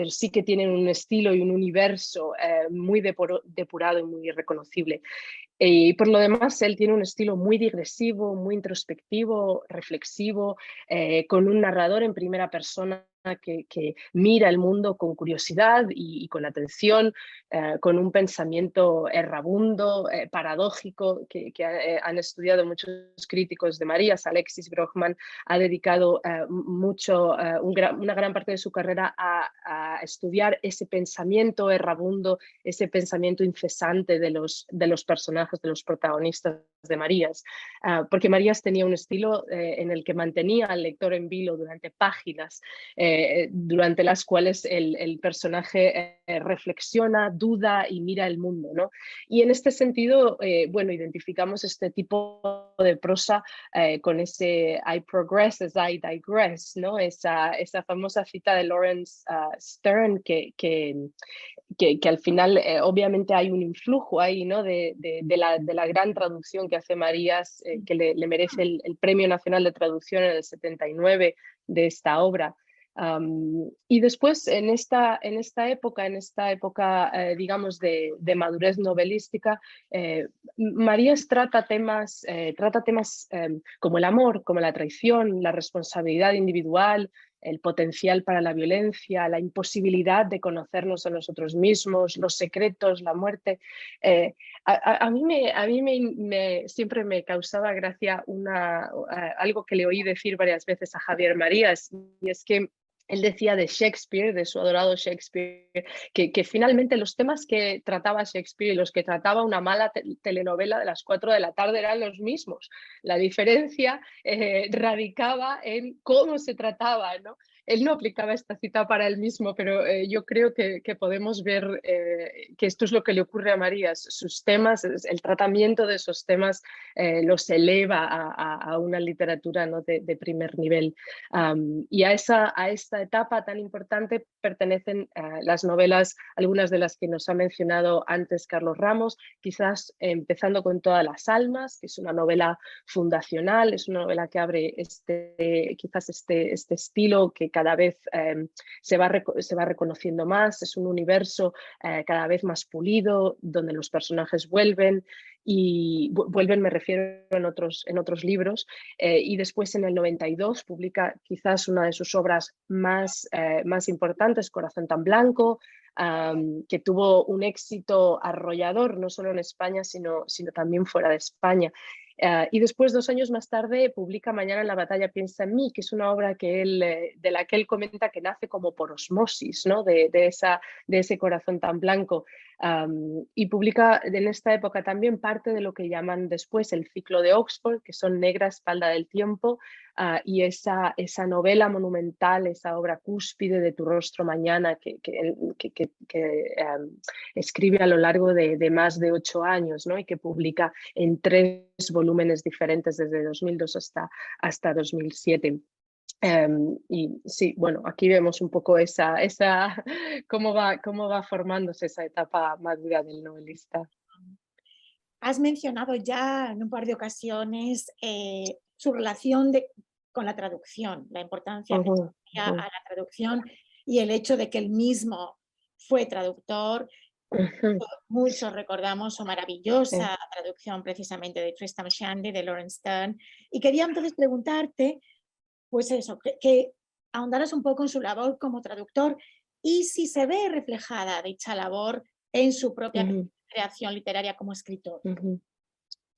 sí que tienen un estilo y un universo muy depurado y muy reconocible. Y por lo demás, él tiene un estilo muy digresivo, muy introspectivo, reflexivo, con un narrador en primera persona que mira el mundo con curiosidad y con atención, con un pensamiento errabundo, paradójico, que han estudiado muchos críticos de Marías. Alexis Brockman ha dedicado una gran parte de su carrera a estudiar ese pensamiento errabundo, ese pensamiento incesante de los personajes personajes, de los protagonistas de Marías, porque Marías tenía un estilo en el que mantenía al lector en vilo durante páginas, durante las cuales el personaje reflexiona, duda y mira el mundo, ¿no? Y en este sentido, bueno, identificamos este tipo de prosa con ese I progress as I digress, ¿no? Esa famosa cita de Lawrence Stern que al final obviamente hay un influjo ahí, ¿no? de la gran traducción que hace Marías, que le merece el Premio Nacional de Traducción en el 79 de esta obra. Y después en esta época digamos de madurez novelística, Marías trata temas como el amor, como la traición, la responsabilidad individual, el potencial para la violencia, la imposibilidad de conocernos a nosotros mismos, los secretos, la muerte. A mí siempre me causaba gracia algo que le oí decir varias veces a Javier Marías, y es que él decía de Shakespeare, de su adorado Shakespeare, que finalmente los temas que trataba Shakespeare y los que trataba una mala telenovela de las 4 de la tarde eran los mismos. La diferencia radicaba en cómo se trataba, ¿no? Él no aplicaba esta cita para él mismo, pero yo creo que podemos ver que esto es lo que le ocurre a Marías. Sus temas, el tratamiento de esos temas los eleva a una literatura, ¿no? de primer nivel. Y a esta etapa tan importante pertenecen las novelas, algunas de las que nos ha mencionado antes Carlos Ramos, quizás empezando con Todas las almas, que es una novela fundacional, es una novela que abre quizás este estilo que cada vez se va reconociendo más, es un universo cada vez más pulido, donde los personajes vuelven, y vuelven, me refiero en otros libros, y después en el 92 publica quizás una de sus obras más importantes, Corazón tan blanco, que tuvo un éxito arrollador, no solo en España, sino también fuera de España. Y después, 2 años más tarde, publica Mañana en la batalla piensa en mí, que es una obra de la que él comenta que nace como por osmosis, ¿no? de ese corazón tan blanco. Y publica en esta época también parte de lo que llaman después el ciclo de Oxford, que son Negra espalda del tiempo, y esa novela monumental, esa obra cúspide de Tu rostro mañana que escribe a lo largo de más de 8 años, ¿no? Y que publica en 3 volúmenes diferentes desde 2002 hasta 2007. Y sí, bueno, aquí vemos un poco cómo va formándose esa etapa madura del novelista. Has mencionado ya en un par de ocasiones su relación con la traducción, la importancia que tenía a la traducción y el hecho de que él mismo fue traductor. Muchos recordamos su maravillosa traducción precisamente de Tristram Shandy de Lawrence Stern, y quería entonces preguntarte, pues eso, que ahondaras un poco en su labor como traductor y si se ve reflejada dicha labor en su propia creación literaria como escritor.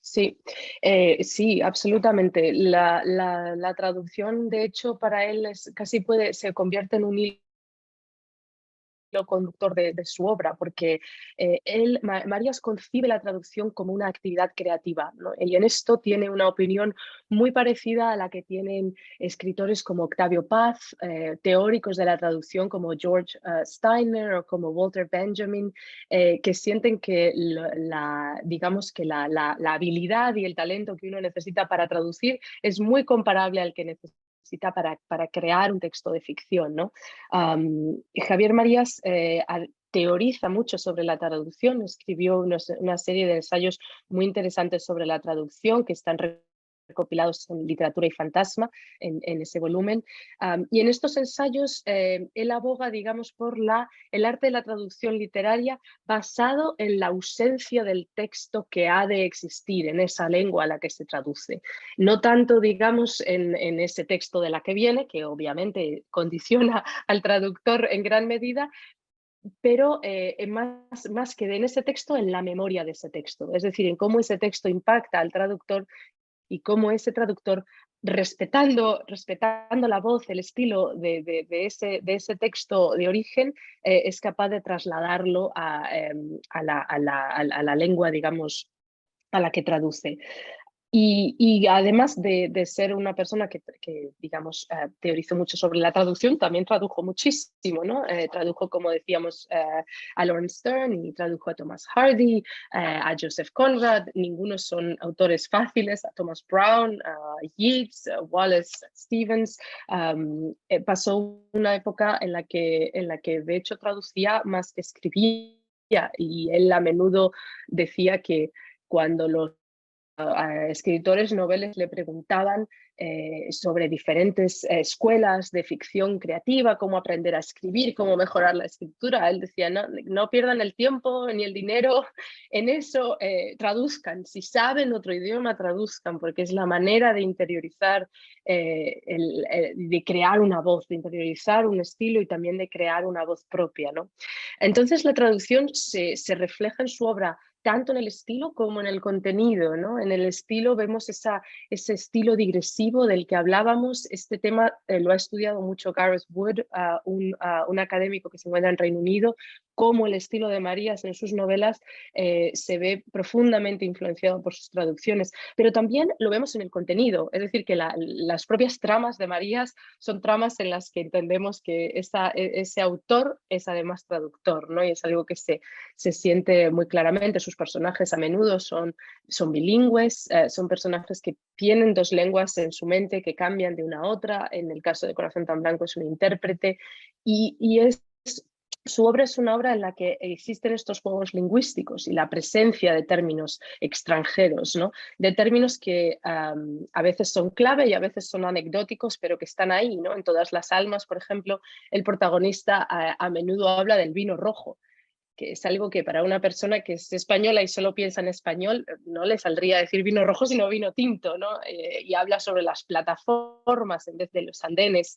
Sí, sí, absolutamente. La traducción, de hecho, para él se convierte en un hilo conductor de su obra, porque Marías concibe la traducción como una actividad creativa, ¿no? Y en esto tiene una opinión muy parecida a la que tienen escritores como Octavio Paz, teóricos de la traducción como George Steiner o como Walter Benjamin, que sienten que digamos que la habilidad y el talento que uno necesita para traducir es muy comparable al que necesita para crear un texto de ficción, ¿no? Javier Marías teoriza mucho sobre la traducción, escribió una serie de ensayos muy interesantes sobre la traducción que están recopilados en Literatura y Fantasma, en ese volumen. Y en estos ensayos él aboga, digamos, por el arte de la traducción literaria basado en la ausencia del texto que ha de existir en esa lengua a la que se traduce. No tanto, digamos, en ese texto de la que viene, que obviamente condiciona al traductor en gran medida, pero más que en ese texto, en la memoria de ese texto, es decir, en cómo ese texto impacta al traductor y cómo ese traductor, respetando la voz, el estilo de ese texto de origen, es capaz de trasladarlo a la lengua, digamos, traduce. Y además de ser una persona que digamos, teorizó mucho sobre la traducción, también tradujo muchísimo, ¿no? Tradujo, como decíamos, a Lawrence Stern y tradujo a Thomas Hardy, a Joseph Conrad. Ninguno son autores fáciles, a Thomas Brown, a Yeats, a Wallace Stevens. Pasó una época en la que de hecho traducía más que escribía, y él a menudo decía que cuando los a escritores noveles le preguntaban sobre diferentes escuelas de ficción creativa, cómo aprender a escribir, cómo mejorar la escritura. Él decía, no pierdan el tiempo ni el dinero en eso, traduzcan. Si saben otro idioma, traduzcan, porque es la manera de interiorizar, de crear una voz, de interiorizar un estilo y también de crear una voz propia, ¿no? Entonces la traducción se refleja en su obra tanto en el estilo como en el contenido, ¿no? En el estilo vemos ese estilo digresivo del que hablábamos. Este tema lo ha estudiado mucho Gareth Wood, un académico que se encuentra en Reino Unido, cómo el estilo de Marías en sus novelas se ve profundamente influenciado por sus traducciones, pero también lo vemos en el contenido, es decir, que las propias tramas de Marías son tramas en las que entendemos que ese autor es además traductor, ¿no? Y es algo que se siente muy claramente. Sus personajes a menudo son bilingües, son personajes que tienen dos lenguas en su mente que cambian de una a otra. En el caso de Corazón tan blanco es un intérprete, y su obra es una obra en la que existen estos juegos lingüísticos y la presencia de términos extranjeros, ¿no? De términos que a veces son clave y a veces son anecdóticos, pero que están ahí, ¿no? En Todas las almas, por ejemplo, el protagonista a menudo habla del vino rojo, que es algo que para una persona que es española y solo piensa en español, no le saldría decir vino rojo, sino vino tinto, ¿no? Y habla sobre las plataformas en vez de los andenes,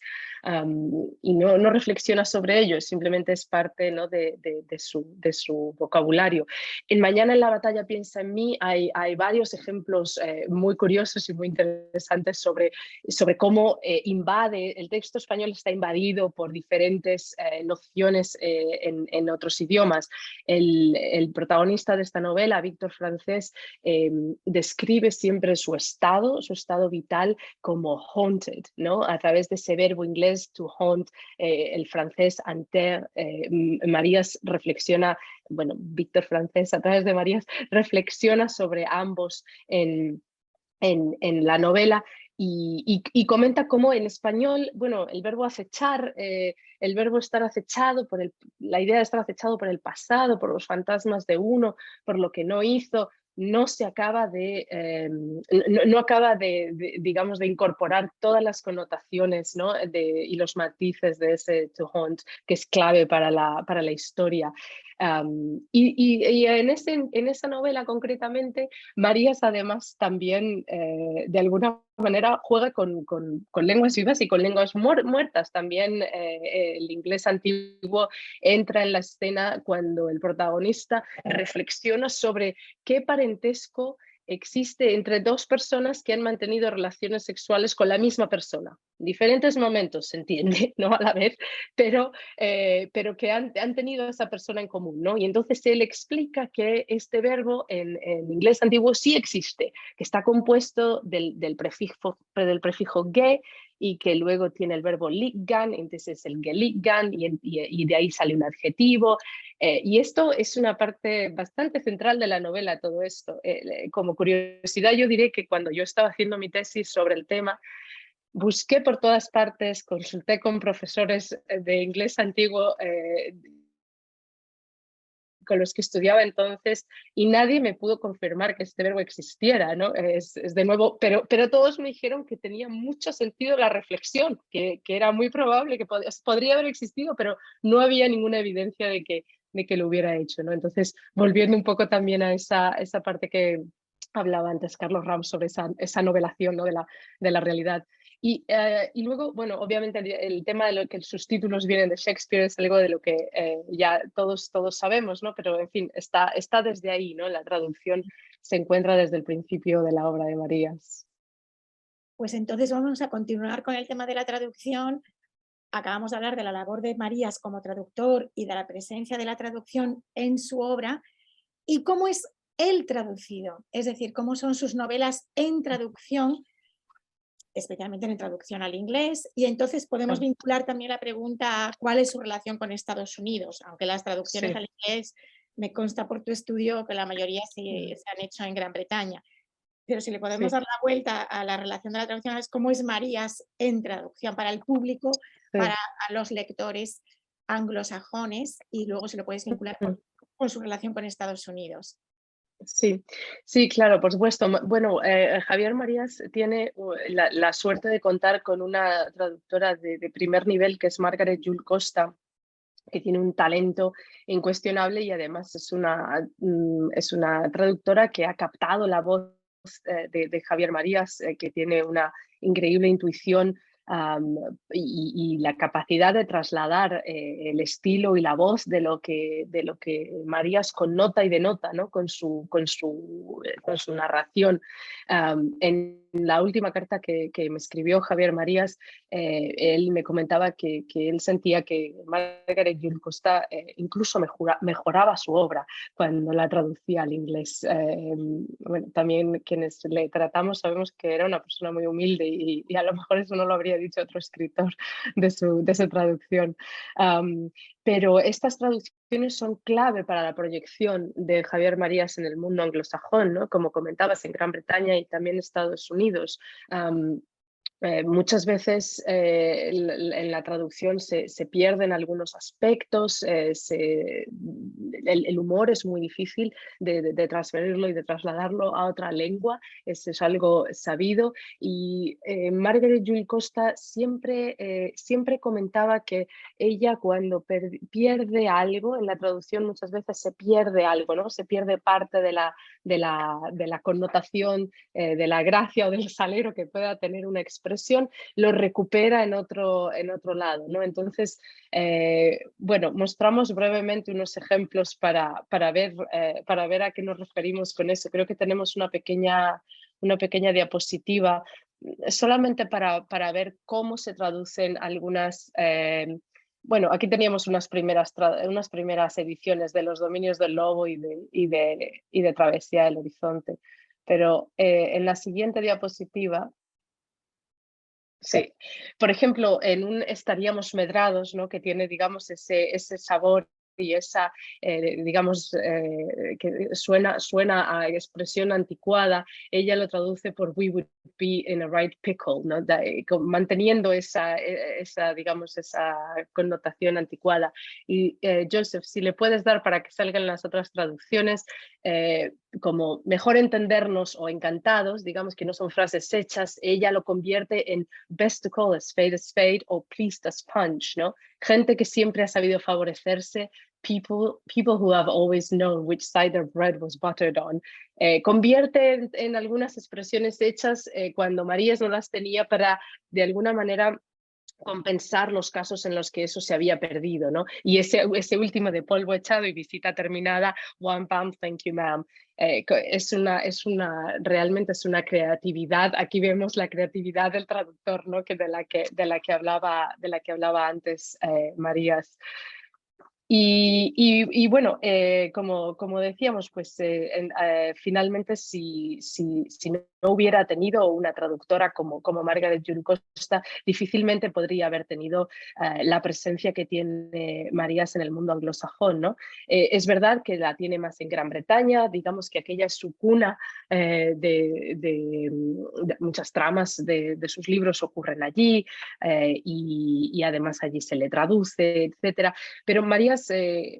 y no reflexiona sobre ello, simplemente es parte, ¿no? de su vocabulario. En Mañana en la batalla piensa en mí hay varios ejemplos muy curiosos y muy interesantes sobre cómo el texto español está invadido por diferentes nociones en otros idiomas. El protagonista de esta novela, Víctor Francés, describe siempre su estado vital como haunted, ¿no? A través de ese verbo inglés to haunt, el francés hanter. Marías reflexiona, bueno, Víctor Francés a través de Marías reflexiona sobre ambos en la novela, y comenta cómo en español, bueno, el verbo acechar, el verbo estar acechado la idea de estar acechado por el pasado, por los fantasmas de uno, por lo que no hizo, no acaba de digamos, de incorporar todas las connotaciones, ¿no? Y los matices de ese to haunt, que es clave para la historia. Y en esa novela concretamente, Marías además también de alguna manera juega con lenguas vivas y con lenguas muertas. También el inglés antiguo entra en la escena cuando el protagonista reflexiona sobre qué parentesco existe entre dos personas que han mantenido relaciones sexuales con la misma persona. En diferentes momentos, se entiende, ¿no? A la vez, pero que han tenido esa persona en común, ¿no? Y entonces él explica que este verbo en inglés antiguo sí existe, que está compuesto del prefijo ge, y que luego tiene el verbo liggan, entonces es el geliggan, y de ahí sale un adjetivo. Y esto es una parte bastante central de la novela, todo esto. Como curiosidad, yo diré que cuando yo estaba haciendo mi tesis sobre el tema, busqué por todas partes, consulté con profesores de inglés antiguo con los que estudiaba entonces, y nadie me pudo confirmar que este verbo existiera, ¿no? Es de nuevo, pero todos me dijeron que tenía mucho sentido la reflexión, que era muy probable que podría haber existido, pero no había ninguna evidencia de que lo hubiera hecho, ¿no? Entonces, volviendo un poco también a esa parte que hablaba antes Carlos Rams sobre esa novelación, ¿no? de la realidad. Y luego, bueno, obviamente el tema de lo que sus títulos vienen de Shakespeare es algo de lo que ya todos sabemos, ¿no? Pero en fin, está desde ahí, ¿no? La traducción se encuentra desde el principio de la obra de Marías. Pues entonces vamos a continuar con el tema de la traducción. Acabamos de hablar de la labor de Marías como traductor y de la presencia de la traducción en su obra, y cómo es el traducido, es decir, cómo son sus novelas en traducción, especialmente en traducción al inglés, y entonces podemos vincular también la pregunta a cuál es su relación con Estados Unidos, aunque las traducciones Sí. al inglés, me consta por tu estudio que la mayoría se han hecho en Gran Bretaña. Pero si le podemos Sí, dar la vuelta a la relación de la traducción, es cómo es Marías en traducción para el público, para sí. los lectores anglosajones, y luego se lo puedes vincular con su relación con Estados Unidos. Sí, sí, claro, por supuesto. Bueno, Javier Marías tiene la suerte de contar con una traductora de primer nivel, que es Margaret Jul Costa, que tiene un talento incuestionable y además es una traductora que ha captado la voz de Javier Marías, que tiene una increíble intuición, y la capacidad de trasladar el estilo y la voz de lo que Marías connota y denota, ¿no? con su narración. En la última carta que me escribió Javier Marías, él me comentaba que él sentía que Margaret Jul Costa incluso mejoraba su obra cuando la traducía al inglés. Bueno, también quienes le tratamos sabemos que era una persona muy humilde y a lo mejor eso no lo habría dicho otro escritor de su traducción. Pero estas traducciones son clave para la proyección de Javier Marías en el mundo anglosajón, ¿no? Como comentabas, en Gran Bretaña y también Estados Unidos. Muchas veces en la traducción se pierden algunos aspectos, el humor es muy difícil de transferirlo y de trasladarlo a otra lengua, eso es algo sabido, y Margaret Jul Costa siempre comentaba que ella cuando pierde algo, en la traducción muchas veces se pierde algo, ¿no? Se pierde parte de la connotación, de la gracia o del salero que pueda tener una expresión, lo recupera en otro lado, ¿no? Entonces, bueno, mostramos brevemente unos ejemplos para ver a qué nos referimos con eso. Creo que tenemos una pequeña diapositiva solamente para ver cómo se traducen algunas. Bueno, aquí teníamos unas primeras ediciones de Los dominios del lobo y de Travesía del horizonte, pero en la siguiente diapositiva. Sí, por ejemplo, en un Estaríamos medrados, ¿no? Que tiene, digamos, ese sabor y esa, digamos, que suena a expresión anticuada. Ella lo traduce por "we would be in a right pickle", ¿no? Manteniendo esa, digamos, esa connotación anticuada. Y Joseph, si le puedes dar para que salgan las otras traducciones, como mejor entendernos o encantados, digamos que no son frases hechas, ella lo convierte en "best to call as fade o pleased as punch", ¿no? Gente que siempre ha sabido favorecerse, people who have always known which side their bread was buttered on. Convierte en algunas expresiones hechas cuando Marías no las tenía, para de alguna manera compensar los casos en los que eso se había perdido, ¿no? Y ese último de "polvo echado y visita terminada, one pound, thank you ma'am", realmente es una creatividad. Aquí vemos la creatividad del traductor, ¿no? Que de la que hablaba antes Marías. Y bueno, como decíamos, pues finalmente si no hubiera tenido una traductora como Margaret Jul Costa, difícilmente podría haber tenido la presencia que tiene Marías en el mundo anglosajón, ¿no? Es verdad que la tiene más en Gran Bretaña, digamos que aquella es su cuna, de muchas tramas de sus libros ocurren allí, y además allí se le traduce, etcétera. Pero Marías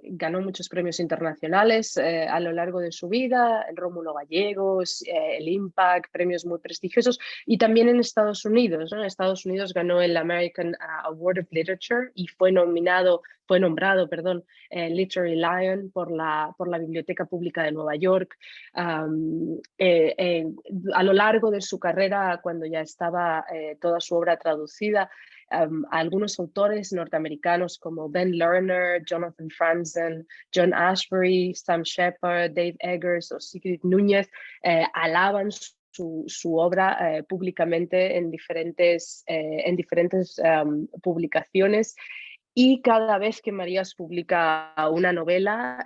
ganó muchos premios internacionales a lo largo de su vida, el Rómulo Gallegos, el Impact, premios muy prestigiosos, y también en Estados Unidos, ¿no? En Estados Unidos ganó el American Award of Literature y fue nombrado, Literary Lion por la Biblioteca Pública de Nueva York. A lo largo de su carrera, cuando ya estaba toda su obra traducida, algunos autores norteamericanos como Ben Lerner, Jonathan Franzen, John Ashbery, Sam Shepard, Dave Eggers o Sigrid Núñez alaban su obra públicamente en diferentes publicaciones. Y cada vez que Marías publica una novela,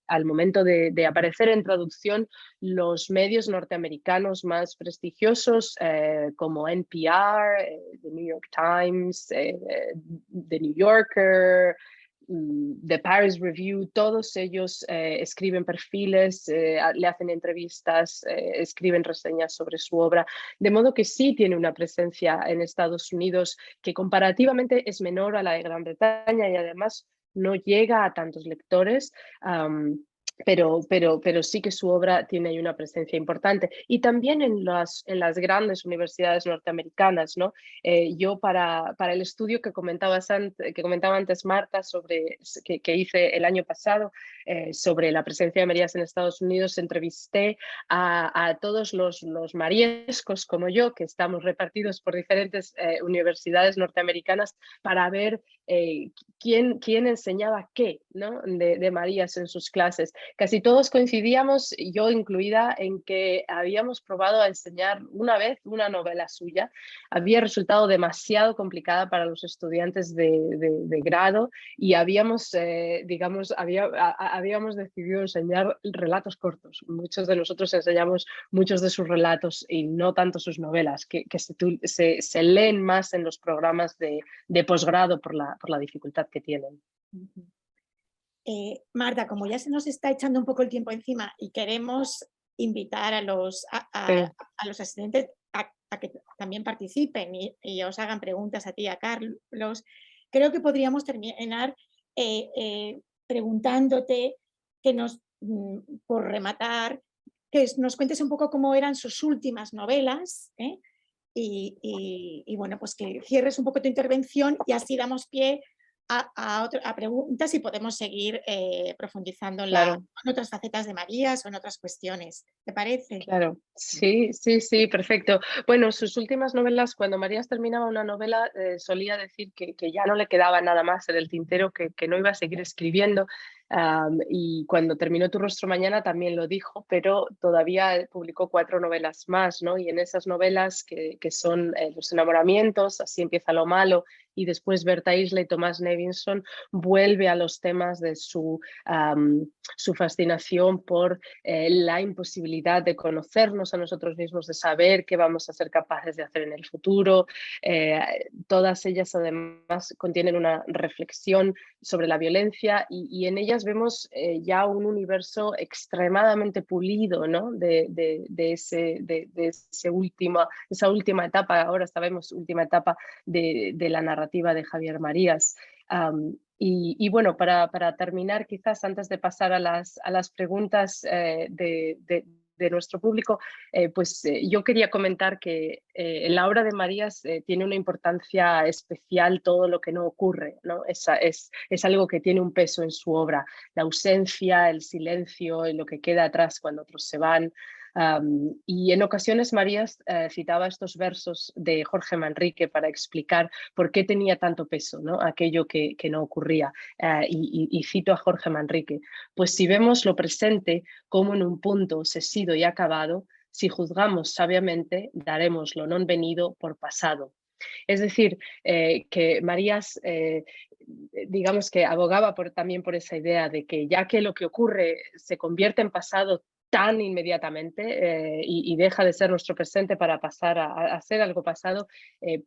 al momento de aparecer en traducción, los medios norteamericanos más prestigiosos como NPR, The New York Times, The New Yorker, The Paris Review, todos ellos escriben perfiles, le hacen entrevistas, escriben reseñas sobre su obra, de modo que sí tiene una presencia en Estados Unidos que comparativamente es menor a la de Gran Bretaña y además no llega a tantos lectores. Pero sí que su obra tiene ahí una presencia importante. Y también en las grandes universidades norteamericanas, ¿no? Yo para el estudio que comentaba antes Marta, que hice el año pasado sobre la presencia de Marías en Estados Unidos, entrevisté a todos los mariescos como yo, que estamos repartidos por diferentes universidades norteamericanas, para ver quién enseñaba qué, ¿no? de Marías en sus clases. Casi todos coincidíamos, yo incluida, en que habíamos probado a enseñar una vez una novela suya. Había resultado demasiado complicada para los estudiantes de grado y habíamos decidido enseñar relatos cortos. Muchos de nosotros enseñamos muchos de sus relatos y no tanto sus novelas, que se leen más en los programas de posgrado por la dificultad que tienen. Marta, como ya se nos está echando un poco el tiempo encima y queremos invitar a los asistentes a que también participen y os hagan preguntas a ti, a Carlos, creo que podríamos terminar preguntándote por rematar, que nos cuentes un poco cómo eran sus últimas novelas, y bueno, pues que cierres un poco tu intervención y así damos pie a preguntas y podemos seguir profundizando en otras facetas de Marías o en otras cuestiones. ¿Te parece? Claro, sí, perfecto. Bueno, sus últimas novelas, cuando Marías terminaba una novela, solía decir que ya no le quedaba nada más en el tintero, que no iba a seguir escribiendo. Y cuando terminó Tu rostro mañana también lo dijo, pero todavía publicó 4 novelas más, ¿no? Y en esas novelas que son Los enamoramientos, Así empieza lo malo, y después Berta Isla y Tomás Nevinson, vuelve a los temas de su fascinación por la imposibilidad de conocernos a nosotros mismos, de saber qué vamos a ser capaces de hacer en el futuro. Todas ellas además contienen una reflexión sobre la violencia y en ellas vemos ya un universo extremadamente pulido, ¿no? de esa última etapa, ahora sabemos última etapa de la narrativa de Javier Marías. Y bueno, para terminar, quizás antes de pasar a las preguntas de nuestro público, yo quería comentar que en la obra de Marías tiene una importancia especial todo lo que no ocurre, ¿no? Es algo que tiene un peso en su obra, la ausencia, el silencio y lo que queda atrás cuando otros se van. Y en ocasiones Marías citaba estos versos de Jorge Manrique para explicar por qué tenía tanto peso, ¿no? Aquello que no ocurría. Y cito a Jorge Manrique: pues si vemos lo presente como en un punto se sido y acabado, si juzgamos sabiamente, daremos lo non venido por pasado. Es decir, que Marías, digamos que abogaba también por esa idea de que ya que lo que ocurre se convierte en pasado tan inmediatamente y deja de ser nuestro presente para pasar a ser algo pasado,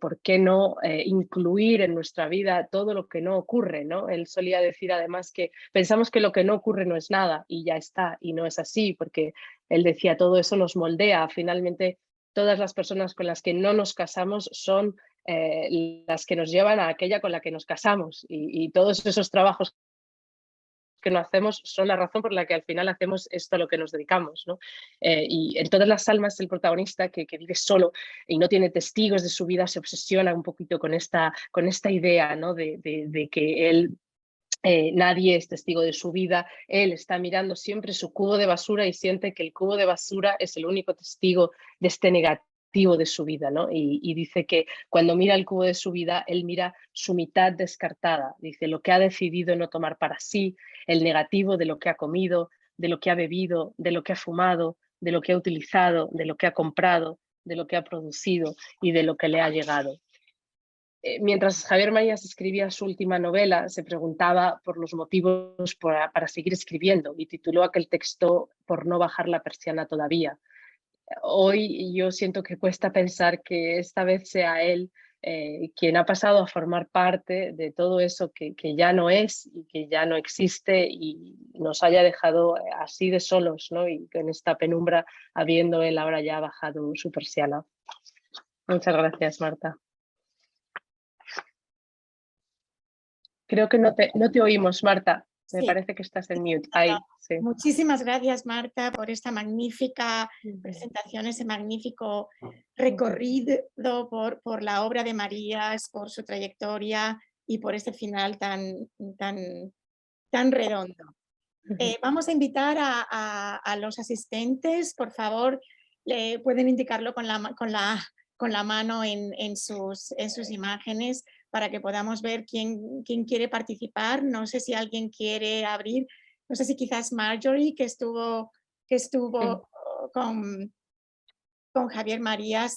¿por qué no incluir en nuestra vida todo lo que no ocurre, ¿no? Él solía decir además que pensamos que lo que no ocurre no es nada y ya está, y no es así, porque él decía todo eso nos moldea. Finalmente, todas las personas con las que no nos casamos son las que nos llevan a aquella con la que nos casamos, y todos esos trabajos que no hacemos son la razón por la que al final hacemos esto a lo que nos dedicamos, ¿no? Y en Todas las almas, el protagonista que vive solo y no tiene testigos de su vida se obsesiona un poquito con esta idea, ¿no? de que él nadie es testigo de su vida, él está mirando siempre su cubo de basura y siente que el cubo de basura es el único testigo de este negativo de su vida, ¿no? Y dice que cuando mira el cubo de su vida, él mira su mitad descartada, dice lo que ha decidido no tomar para sí, el negativo de lo que ha comido, de lo que ha bebido, de lo que ha fumado, de lo que ha utilizado, de lo que ha comprado, de lo que ha producido y de lo que le ha llegado. mientras Javier Marías escribía su última novela, se preguntaba por los motivos para seguir escribiendo y tituló aquel texto Por no bajar la persiana todavía. Hoy yo siento que cuesta pensar que esta vez sea él quien ha pasado a formar parte de todo eso que ya no es y que ya no existe y nos haya dejado así de solos, ¿no? Y en esta penumbra, habiendo él ahora ya bajado su persiana. Muchas gracias, Marta. Creo que no te oímos, Marta. Me Sí. parece que estás en mute. Ahí, sí. Muchísimas gracias, Marta, por esta magnífica presentación, ese magnífico recorrido por la obra de Marías, por su trayectoria y por este final tan redondo. Vamos a invitar a los asistentes, por favor, pueden indicarlo con la mano en sus imágenes para que podamos ver quién quiere participar. No sé si alguien quiere abrir, no sé si quizás Marjorie, que estuvo con Javier Marías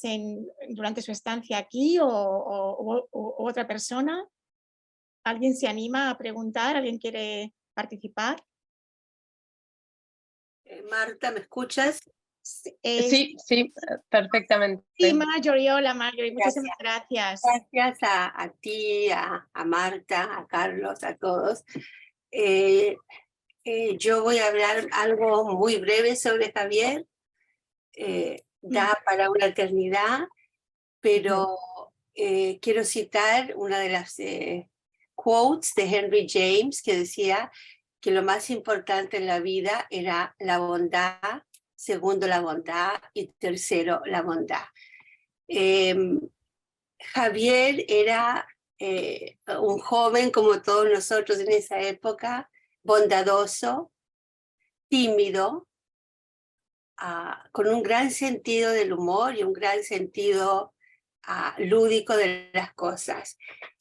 durante su estancia aquí, o otra persona. ¿Alguien se anima a preguntar? ¿Alguien quiere participar? Marta, ¿me escuchas? Sí, perfectamente. Sí, Marjorie, hola Marjorie, muchísimas gracias. Gracias a ti, a Marta, a Carlos, a todos. Yo voy a hablar algo muy breve sobre Javier. Da para una eternidad, pero quiero citar una de las quotes de Henry James que decía que lo más importante en la vida era la bondad, segundo la bondad y tercero la bondad. Javier era un joven como todos nosotros en esa época, bondadoso, tímido, con un gran sentido del humor y un gran sentido lúdico de las cosas.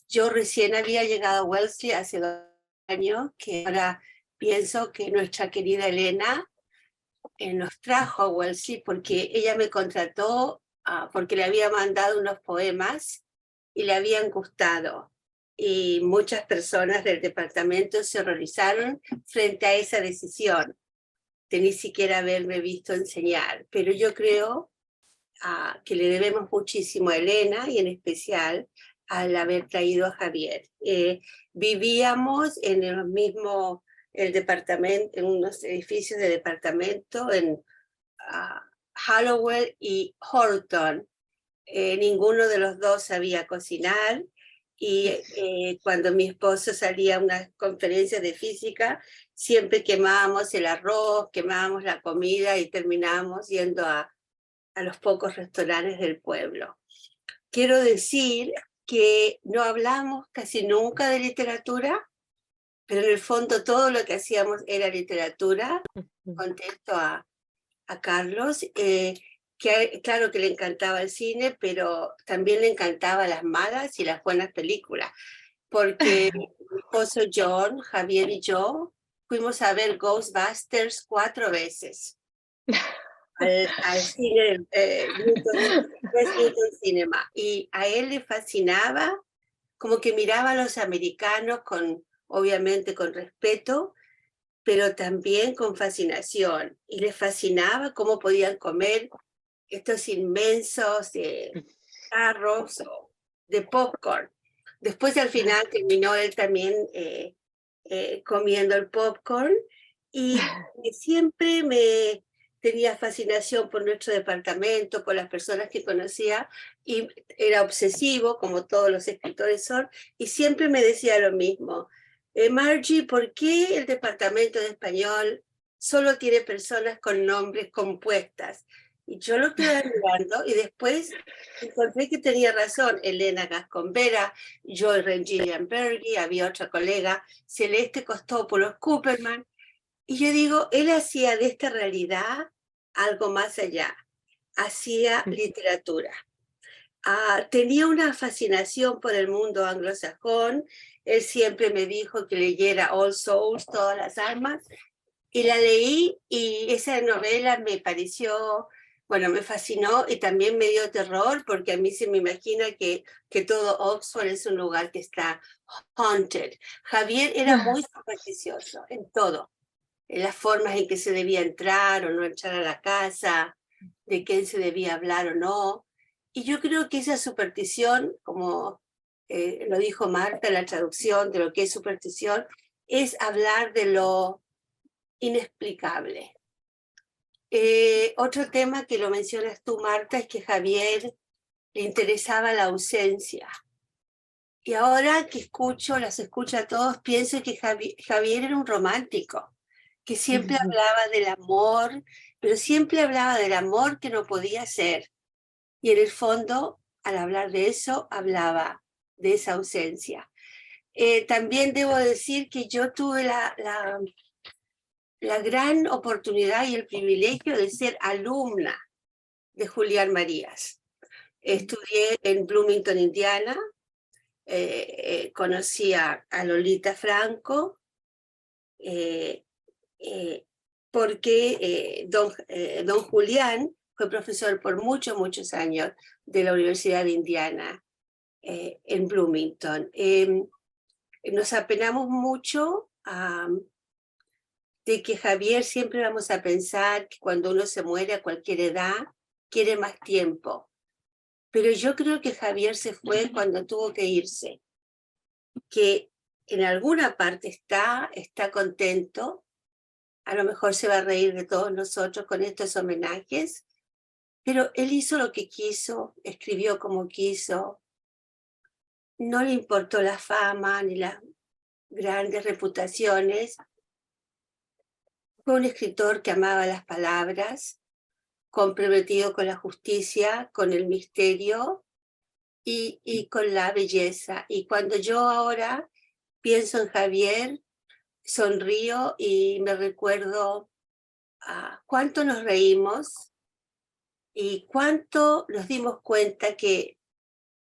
Yo recién había llegado a Wellesley hace 2 años, que ahora pienso que nuestra querida Elena nos trajo a Wellesley porque ella me contrató porque le había mandado unos poemas y le habían gustado. Y muchas personas del departamento se horrorizaron frente a esa decisión de ni siquiera haberme visto enseñar. Pero yo creo que le debemos muchísimo a Elena y en especial al haber traído a Javier. Vivíamos en el departamento, en unos edificios de departamento en Hallowell y Horton. Ninguno de los dos sabía cocinar y cuando mi esposo salía a una conferencia de física, siempre quemábamos el arroz, quemábamos la comida y terminábamos yendo a los pocos restaurantes del pueblo. Quiero decir que no hablamos casi nunca de literatura, pero en el fondo todo lo que hacíamos era literatura. Contesto a Carlos, que claro que le encantaba el cine, pero también le encantaban las malas y las buenas películas, porque mi esposo John, Javier y yo fuimos a ver Ghostbusters 4 veces al cine, Newton Cinema, y a él le fascinaba, como que miraba a los americanos obviamente con respeto, pero también con fascinación, y le fascinaba cómo podían comer estos inmensos carros de popcorn. Después al final terminó él también comiendo el popcorn, y siempre me tenía fascinación por nuestro departamento, por las personas que conocía, y era obsesivo, como todos los escritores son, y siempre me decía lo mismo: Margie, ¿por qué el departamento de español solo tiene personas con nombres compuestas? Y yo lo quedé mirando y después encontré que tenía razón. Elena Gascón Vera, Joy Regilian Bergy, había otra colega, Celeste Costópolos Cooperman. Y yo digo, él hacía de esta realidad algo más allá, hacía literatura. Tenía una fascinación por el mundo anglosajón. Él siempre me dijo que leyera All Souls, Todas las Almas, y la leí, y esa novela me pareció bueno, me fascinó y también me dio terror porque a mí se me imagina que todo Oxford es un lugar que está haunted. Javier era muy supersticioso en todo, en las formas en que se debía entrar o no entrar a la casa, de quién se debía hablar o no. Y yo creo que esa superstición, como lo dijo Marta en la traducción de lo que es superstición, es hablar de lo inexplicable. Otro tema que lo mencionas tú, Marta, es que Javier le interesaba la ausencia. Y ahora que las escucho a todos, pienso que Javier era un romántico, que siempre hablaba del amor, pero siempre hablaba del amor que no podía ser. Y en el fondo, al hablar de eso, hablaba de esa ausencia. También debo decir que yo tuve la gran oportunidad y el privilegio de ser alumna de Julián Marías. Estudié en Bloomington, Indiana, conocí a Lolita Franco, porque don Julián fue profesor por muchos años de la Universidad de Indiana en Bloomington. Nos apenamos mucho de que Javier siempre vamos a pensar que cuando uno se muere a cualquier edad, quiere más tiempo. Pero yo creo que Javier se fue cuando tuvo que irse, que en alguna parte está contento, a lo mejor se va a reír de todos nosotros con estos homenajes, pero él hizo lo que quiso, escribió como quiso, no le importó la fama ni las grandes reputaciones. Fue un escritor que amaba las palabras, comprometido con la justicia, con el misterio y con la belleza. Y cuando yo ahora pienso en Javier, sonrío y me recuerdo cuánto nos reímos y cuánto nos dimos cuenta que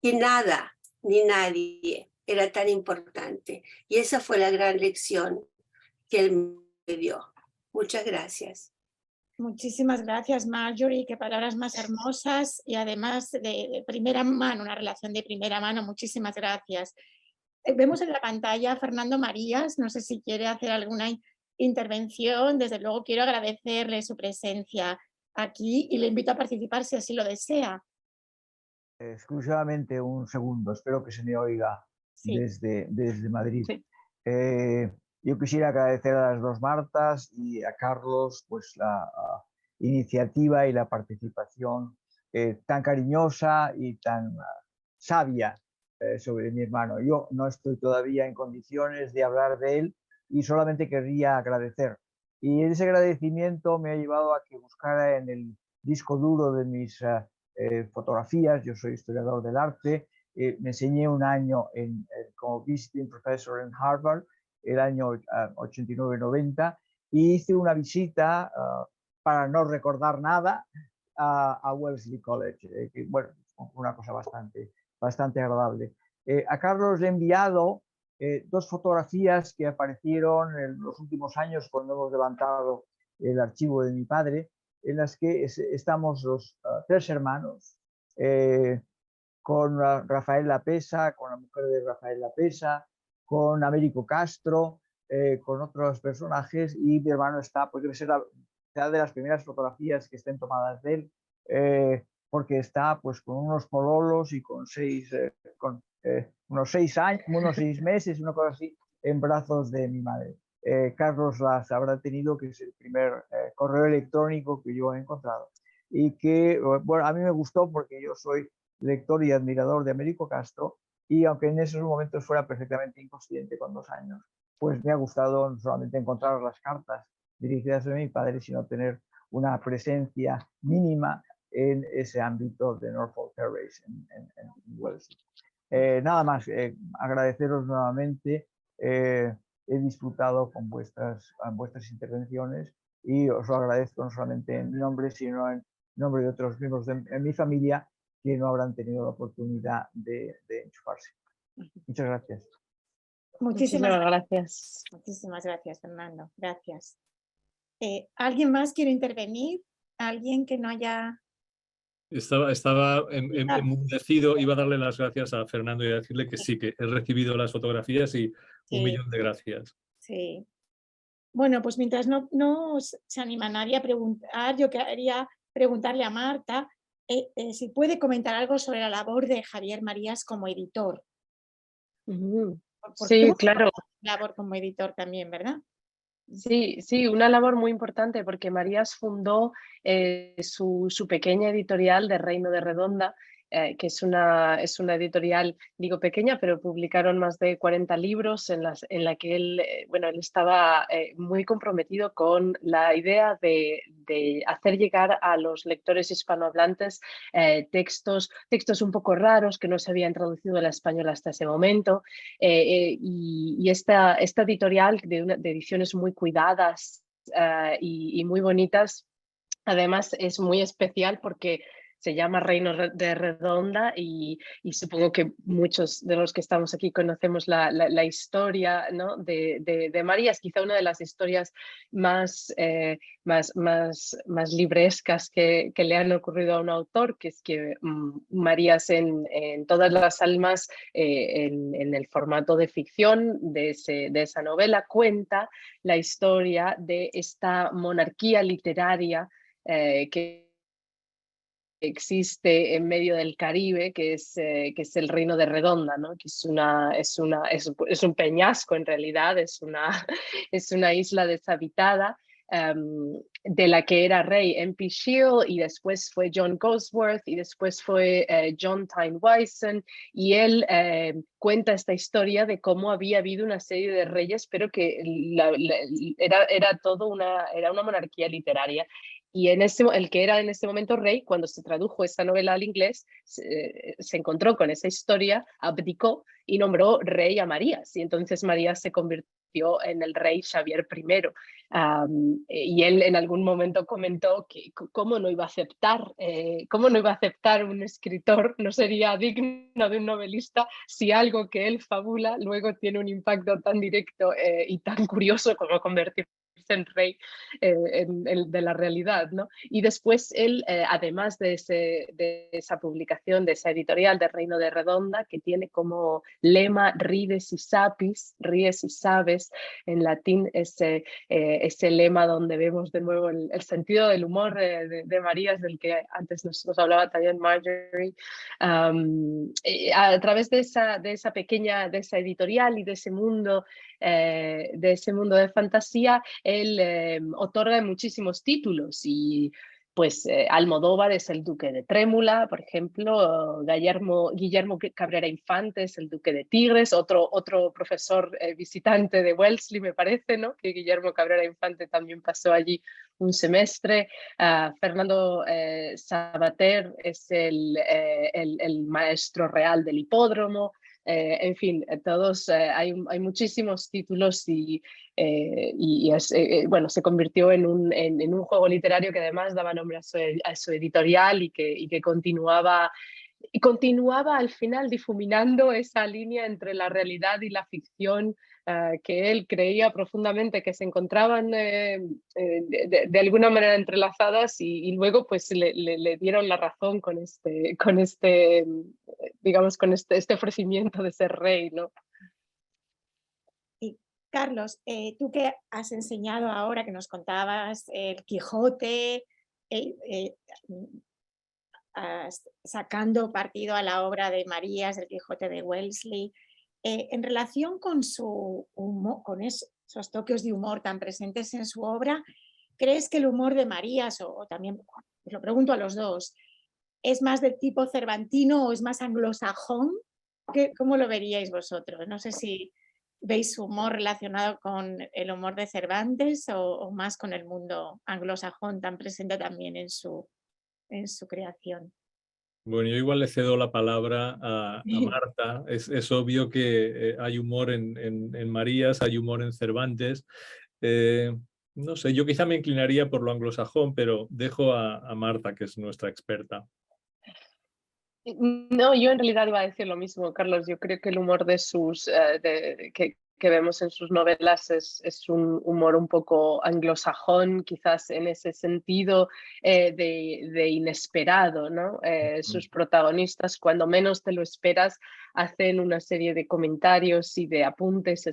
nada ni nadie era tan importante. Y esa fue la gran lección que él me dio. Muchas gracias. Muchísimas gracias, Marjorie, qué palabras más hermosas y además de primera mano, una relación de primera mano. Muchísimas gracias. Vemos en la pantalla a Fernando Marías, no sé si quiere hacer alguna intervención. Desde luego quiero agradecerle su presencia aquí y le invito a participar si así lo desea. Exclusivamente un segundo, espero que se me oiga Sí. desde Madrid. Sí. Yo quisiera agradecer a las dos Martas y a Carlos pues la iniciativa y la participación tan cariñosa y tan sabia sobre mi hermano. Yo no estoy todavía en condiciones de hablar de él y solamente querría agradecer. Y ese agradecimiento me ha llevado a que buscara en el disco duro de mis fotografías. Yo soy historiador del arte. Me enseñé un año como visiting professor en Harvard, el año 89-90, y hice una visita para no recordar nada a Wellesley College, que bueno, una cosa bastante agradable. A Carlos le he enviado dos fotografías que aparecieron en los últimos años cuando hemos levantado el archivo de mi padre, en las que estamos los tres hermanos, con Rafael Lapesa, con la mujer de Rafael Lapesa, con Américo Castro, con otros personajes, y mi hermano está, pues debe ser de las primeras fotografías que estén tomadas de él, porque está pues con unos pololos y con unos 6 meses, una cosa así, en brazos de mi madre. Carlos las habrá tenido, que es el primer correo electrónico que yo he encontrado, y que bueno, a mí me gustó porque yo soy lector y admirador de Américo Castro, y aunque en esos momentos fuera perfectamente inconsciente con 2 años, pues me ha gustado no solamente encontrar las cartas dirigidas a mi padre, sino tener una presencia mínima en ese ámbito de Norfolk Terrace en Wellesley. Nada más, agradeceros nuevamente. He disfrutado con vuestras intervenciones y os lo agradezco no solamente en mi nombre, sino en nombre de otros miembros de mi familia que no habrán tenido la oportunidad de enchufarse. Muchas gracias. Muchísimas gracias. Muchísimas gracias, Fernando. Gracias. ¿Alguien más quiere intervenir? ¿Alguien que no haya Estaba enmudecido, iba a darle las gracias a Fernando y a decirle que sí, que he recibido las fotografías y Sí. 1.000.000 de gracias. Sí. Bueno, pues mientras no se anima nadie a preguntar, yo quería preguntarle a Marta si puede comentar algo sobre la labor de Javier Marías como editor. Porque Sí, tuvo claro. labor como editor también, ¿verdad? Sí, una labor muy importante porque Marías fundó su pequeña editorial de Reino de Redonda, que es una editorial, digo pequeña, pero publicaron más de 40 libros en la que él, bueno, él estaba muy comprometido con la idea de hacer llegar a los lectores hispanohablantes textos un poco raros que no se habían traducido al español hasta ese momento. Y esta editorial de ediciones muy cuidadas y muy bonitas, además es muy especial porque se llama Reino de Redonda y supongo que muchos de los que estamos aquí conocemos la historia, ¿no? de Marías, quizá una de las historias más librescas que le han ocurrido a un autor, que es que Marías en Todas las almas, en el formato de ficción de esa novela, cuenta la historia de esta monarquía literaria que existe en medio del Caribe, que es el Reino de Redonda, ¿no? Que es un peñasco en realidad, es una isla deshabitada, de la que era rey M.P. Shield, y después fue John Goldsworth, y después fue John Tyne-Wyson, y él cuenta esta historia de cómo había habido una serie de reyes, pero que era una monarquía literaria. Y el que era en ese momento rey, cuando se tradujo esta novela al inglés, se encontró con esa historia, abdicó y nombró rey a Marías. Y entonces Marías se convirtió en el rey Xavier I. Y él en algún momento comentó que cómo no iba a aceptar un escritor, no sería digno de un novelista si algo que él fabula luego tiene un impacto tan directo y tan curioso como convertirse en rey de la realidad, ¿no? Y después él, además de esa publicación, de esa editorial de Reino de Redonda, que tiene como lema rides y sapis, ríes y sabes, en latín ese lema donde vemos de nuevo el sentido del humor de Marías, del que antes nos hablaba también Marjorie. A través de esa editorial y de ese mundo de fantasía, él otorga muchísimos títulos y pues Almodóvar es el duque de Trémula, por ejemplo, Guillermo Cabrera Infante es el duque de Tigres, otro profesor visitante de Wellesley, me parece, ¿no? Que Guillermo Cabrera Infante también pasó allí un semestre. Fernando Sabater es el maestro real del hipódromo. En fin, todos, hay muchísimos títulos y bueno, se convirtió en un juego literario que además daba nombre a su editorial y que continuaba al final difuminando esa línea entre la realidad y la ficción, que él creía profundamente que se encontraban de alguna manera entrelazadas y luego pues le dieron la razón con digamos, con este ofrecimiento de ser rey, ¿no? Y Carlos, tú que has enseñado ahora, que nos contabas el Quijote, sacando partido a la obra de Marías, el Quijote de Wellesley, en relación con su humor, con esos toques de humor tan presentes en su obra, ¿crees que el humor de Marías, o también, lo pregunto a los dos, es más de tipo cervantino o es más anglosajón? ¿Cómo lo veríais vosotros? No sé si veis su humor relacionado con el humor de Cervantes o más con el mundo anglosajón tan presente también en su creación. Bueno, yo igual le cedo la palabra a Marta. Es obvio que hay humor en Marías, hay humor en Cervantes. No sé, yo quizá me inclinaría por lo anglosajón, pero dejo a Marta, que es nuestra experta. No, yo en realidad iba a decir lo mismo, Carlos. Yo creo que el humor que que vemos en sus novelas es un humor un poco anglosajón, quizás en ese sentido de inesperado, ¿no? Sus protagonistas, cuando menos te lo esperas, hacen una serie de comentarios y de apuntes.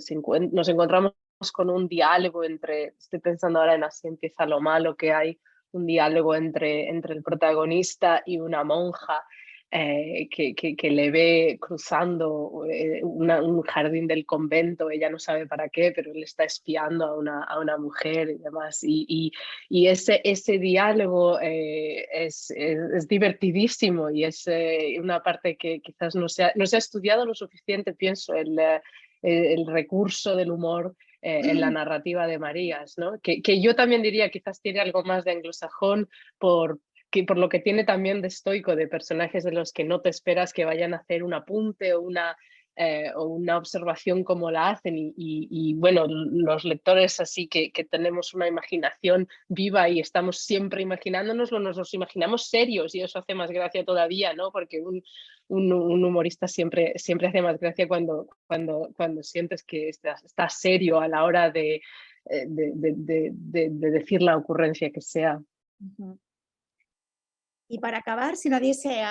Nos encontramos con un diálogo estoy pensando ahora en Así empieza lo malo, que hay un diálogo entre el protagonista y una monja que le ve cruzando un jardín del convento. Ella no sabe para qué, pero él está espiando a una mujer y demás. Y ese diálogo es divertidísimo, y es una parte que quizás no se ha estudiado lo suficiente, pienso, el recurso del humor en la narrativa de Marías, ¿no? Que yo también diría quizás tiene algo más de anglosajón por lo que tiene también de estoico, de personajes de los que no te esperas que vayan a hacer un apunte o una observación como la hacen, y bueno, los lectores así que tenemos una imaginación viva y estamos siempre imaginándonoslo, nos los imaginamos serios, y eso hace más gracia todavía, ¿no? Porque un humorista siempre hace más gracia cuando sientes que está serio a la hora de decir la ocurrencia que sea. Ujú. Y para acabar, si nadie se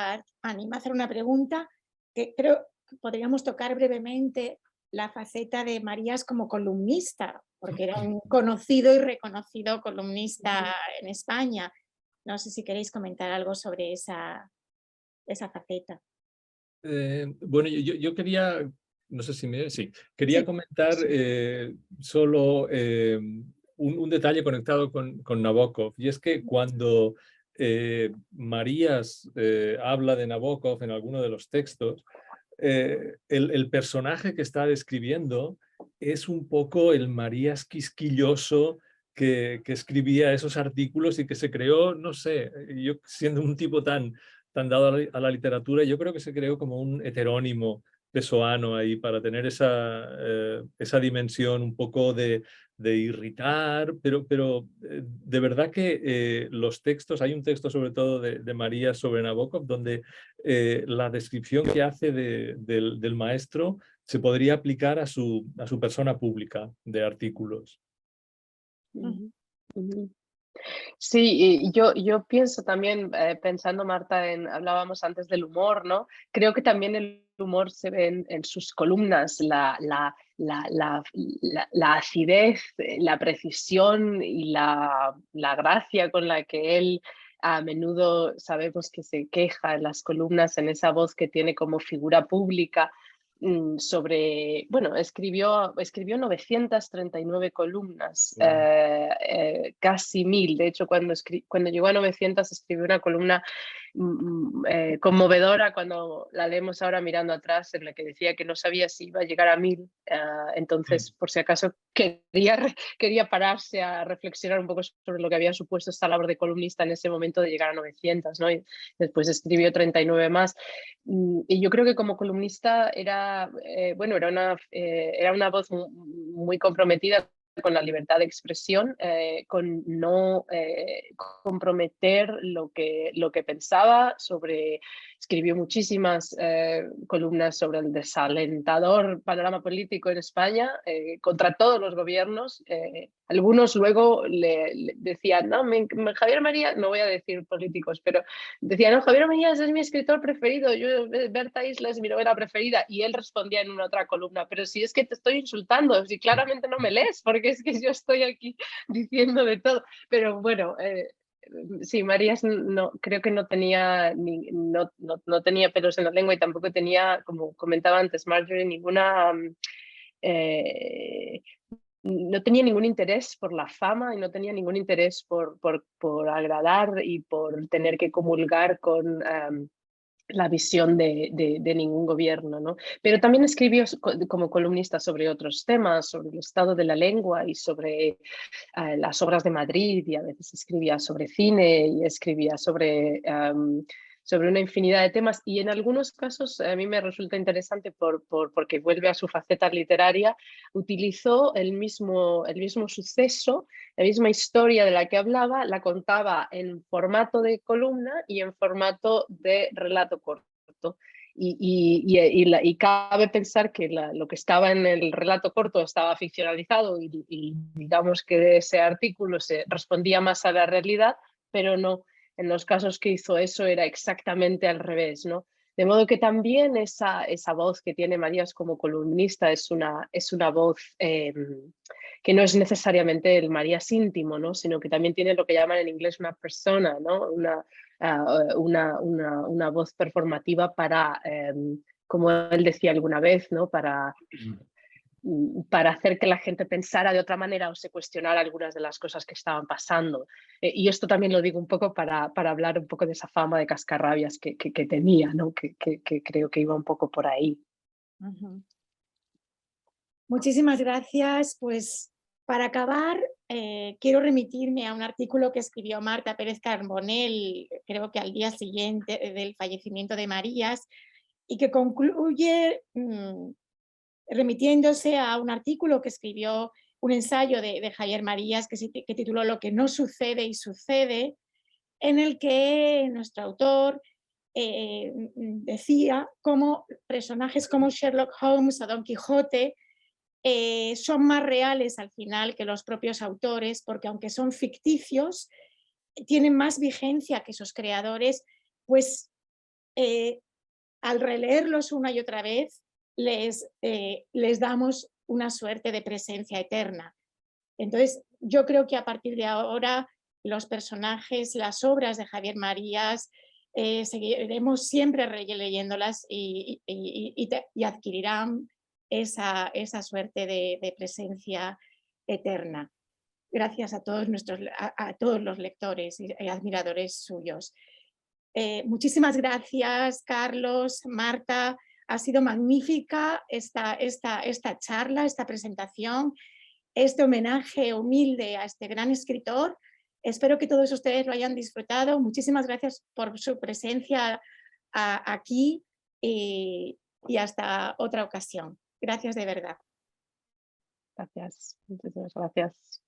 anima a hacer una pregunta, que creo que podríamos tocar brevemente la faceta de Marías como columnista, porque era un conocido y reconocido columnista en España. No sé si queréis comentar algo sobre esa faceta. Bueno, yo quería, no sé si quería Sí. comentar solo un detalle conectado con Nabokov, y es que cuando Marías habla de Nabokov en alguno de los textos, el personaje que está describiendo es un poco el Marías quisquilloso que escribía esos artículos y que se creó, no sé, yo siendo un tipo tan dado a la literatura, yo creo que se creó como un heterónimo pessoano ahí para tener esa dimensión un poco de irritar, pero de verdad que los textos, hay un texto sobre todo de María sobre Nabokov, donde la descripción que hace del maestro se podría aplicar a su persona pública de artículos. Sí, y yo pienso también, pensando, Marta, hablábamos antes del humor, ¿no? Creo que también el humor se ve en sus columnas, la acidez, la precisión y la gracia con la que él a menudo sabemos que se queja en las columnas, en esa voz que tiene como figura pública. Escribió 939 columnas, casi 1000. De hecho, cuando llegó a 900 escribió una columna conmovedora, cuando la leemos ahora mirando atrás, en la que decía que no sabía si iba a llegar a 1000. Entonces, por si acaso, quería pararse a reflexionar un poco sobre lo que había supuesto esta labor de columnista en ese momento de llegar a 900, ¿no? Y después escribió 39 más. Y yo creo que como columnista era una voz muy comprometida con la libertad de expresión, con no comprometer lo que pensaba. Escribió muchísimas columnas sobre el desalentador panorama político en España, contra todos los gobiernos. Algunos luego le decían, no, Javier Marías, no voy a decir políticos, pero decían, no, Javier Marías es mi escritor preferido, Berta Isla es mi novela preferida, y él respondía en una otra columna, pero si es que te estoy insultando, si claramente no me lees, porque es que yo estoy aquí diciendo de todo. Pero bueno, sí, Marías creo que no tenía pelos en la lengua, y tampoco tenía, como comentaba antes Marjorie, no tenía ningún interés por la fama, y no tenía ningún interés por agradar y por tener que comulgar con la visión de ningún gobierno, ¿no? Pero también escribió como columnista sobre otros temas, sobre el estado de la lengua y sobre las obras de Madrid, y a veces escribía sobre cine y escribía sobre una infinidad de temas, y en algunos casos a mí me resulta interesante porque vuelve a su faceta literaria. Utilizó el mismo suceso, la misma historia de la que hablaba, la contaba en formato de columna y en formato de relato corto. y cabe pensar que lo que estaba en el relato corto estaba ficcionalizado y digamos que ese artículo se respondía más a la realidad, pero no, en los casos que hizo eso era exactamente al revés, ¿no? De modo que también esa voz que tiene Marías como columnista es una voz que no es necesariamente el Marías íntimo, ¿no? Sino que también tiene lo que llaman en inglés una persona, ¿no? Una voz performativa para, como él decía alguna vez, ¿no? Para hacer que la gente pensara de otra manera o se cuestionara algunas de las cosas que estaban pasando. Y esto también lo digo un poco para hablar un poco de esa fama de cascarrabias que tenía, ¿no? Que creo que iba un poco por ahí. Muchísimas gracias. Pues para acabar, quiero remitirme a un artículo que escribió Marta Pérez Carbonell, creo que al día siguiente del fallecimiento de Marías, y que concluye remitiéndose a un artículo que escribió, un ensayo de Javier Marías que tituló Lo que no sucede y sucede, en el que nuestro autor decía cómo personajes como Sherlock Holmes o Don Quijote son más reales al final que los propios autores, porque aunque son ficticios, tienen más vigencia que sus creadores, pues al releerlos una y otra vez les damos una suerte de presencia eterna. Entonces, yo creo que a partir de ahora los personajes, las obras de Javier Marías, seguiremos siempre releyéndolas y adquirirán esa suerte de presencia eterna. Gracias a todos, a todos los lectores y admiradores suyos. Muchísimas gracias, Carlos, Marta. Ha sido magnífica esta charla, esta presentación, este homenaje humilde a este gran escritor. Espero que todos ustedes lo hayan disfrutado. Muchísimas gracias por su presencia aquí y hasta otra ocasión. Gracias de verdad. Gracias, muchísimas gracias.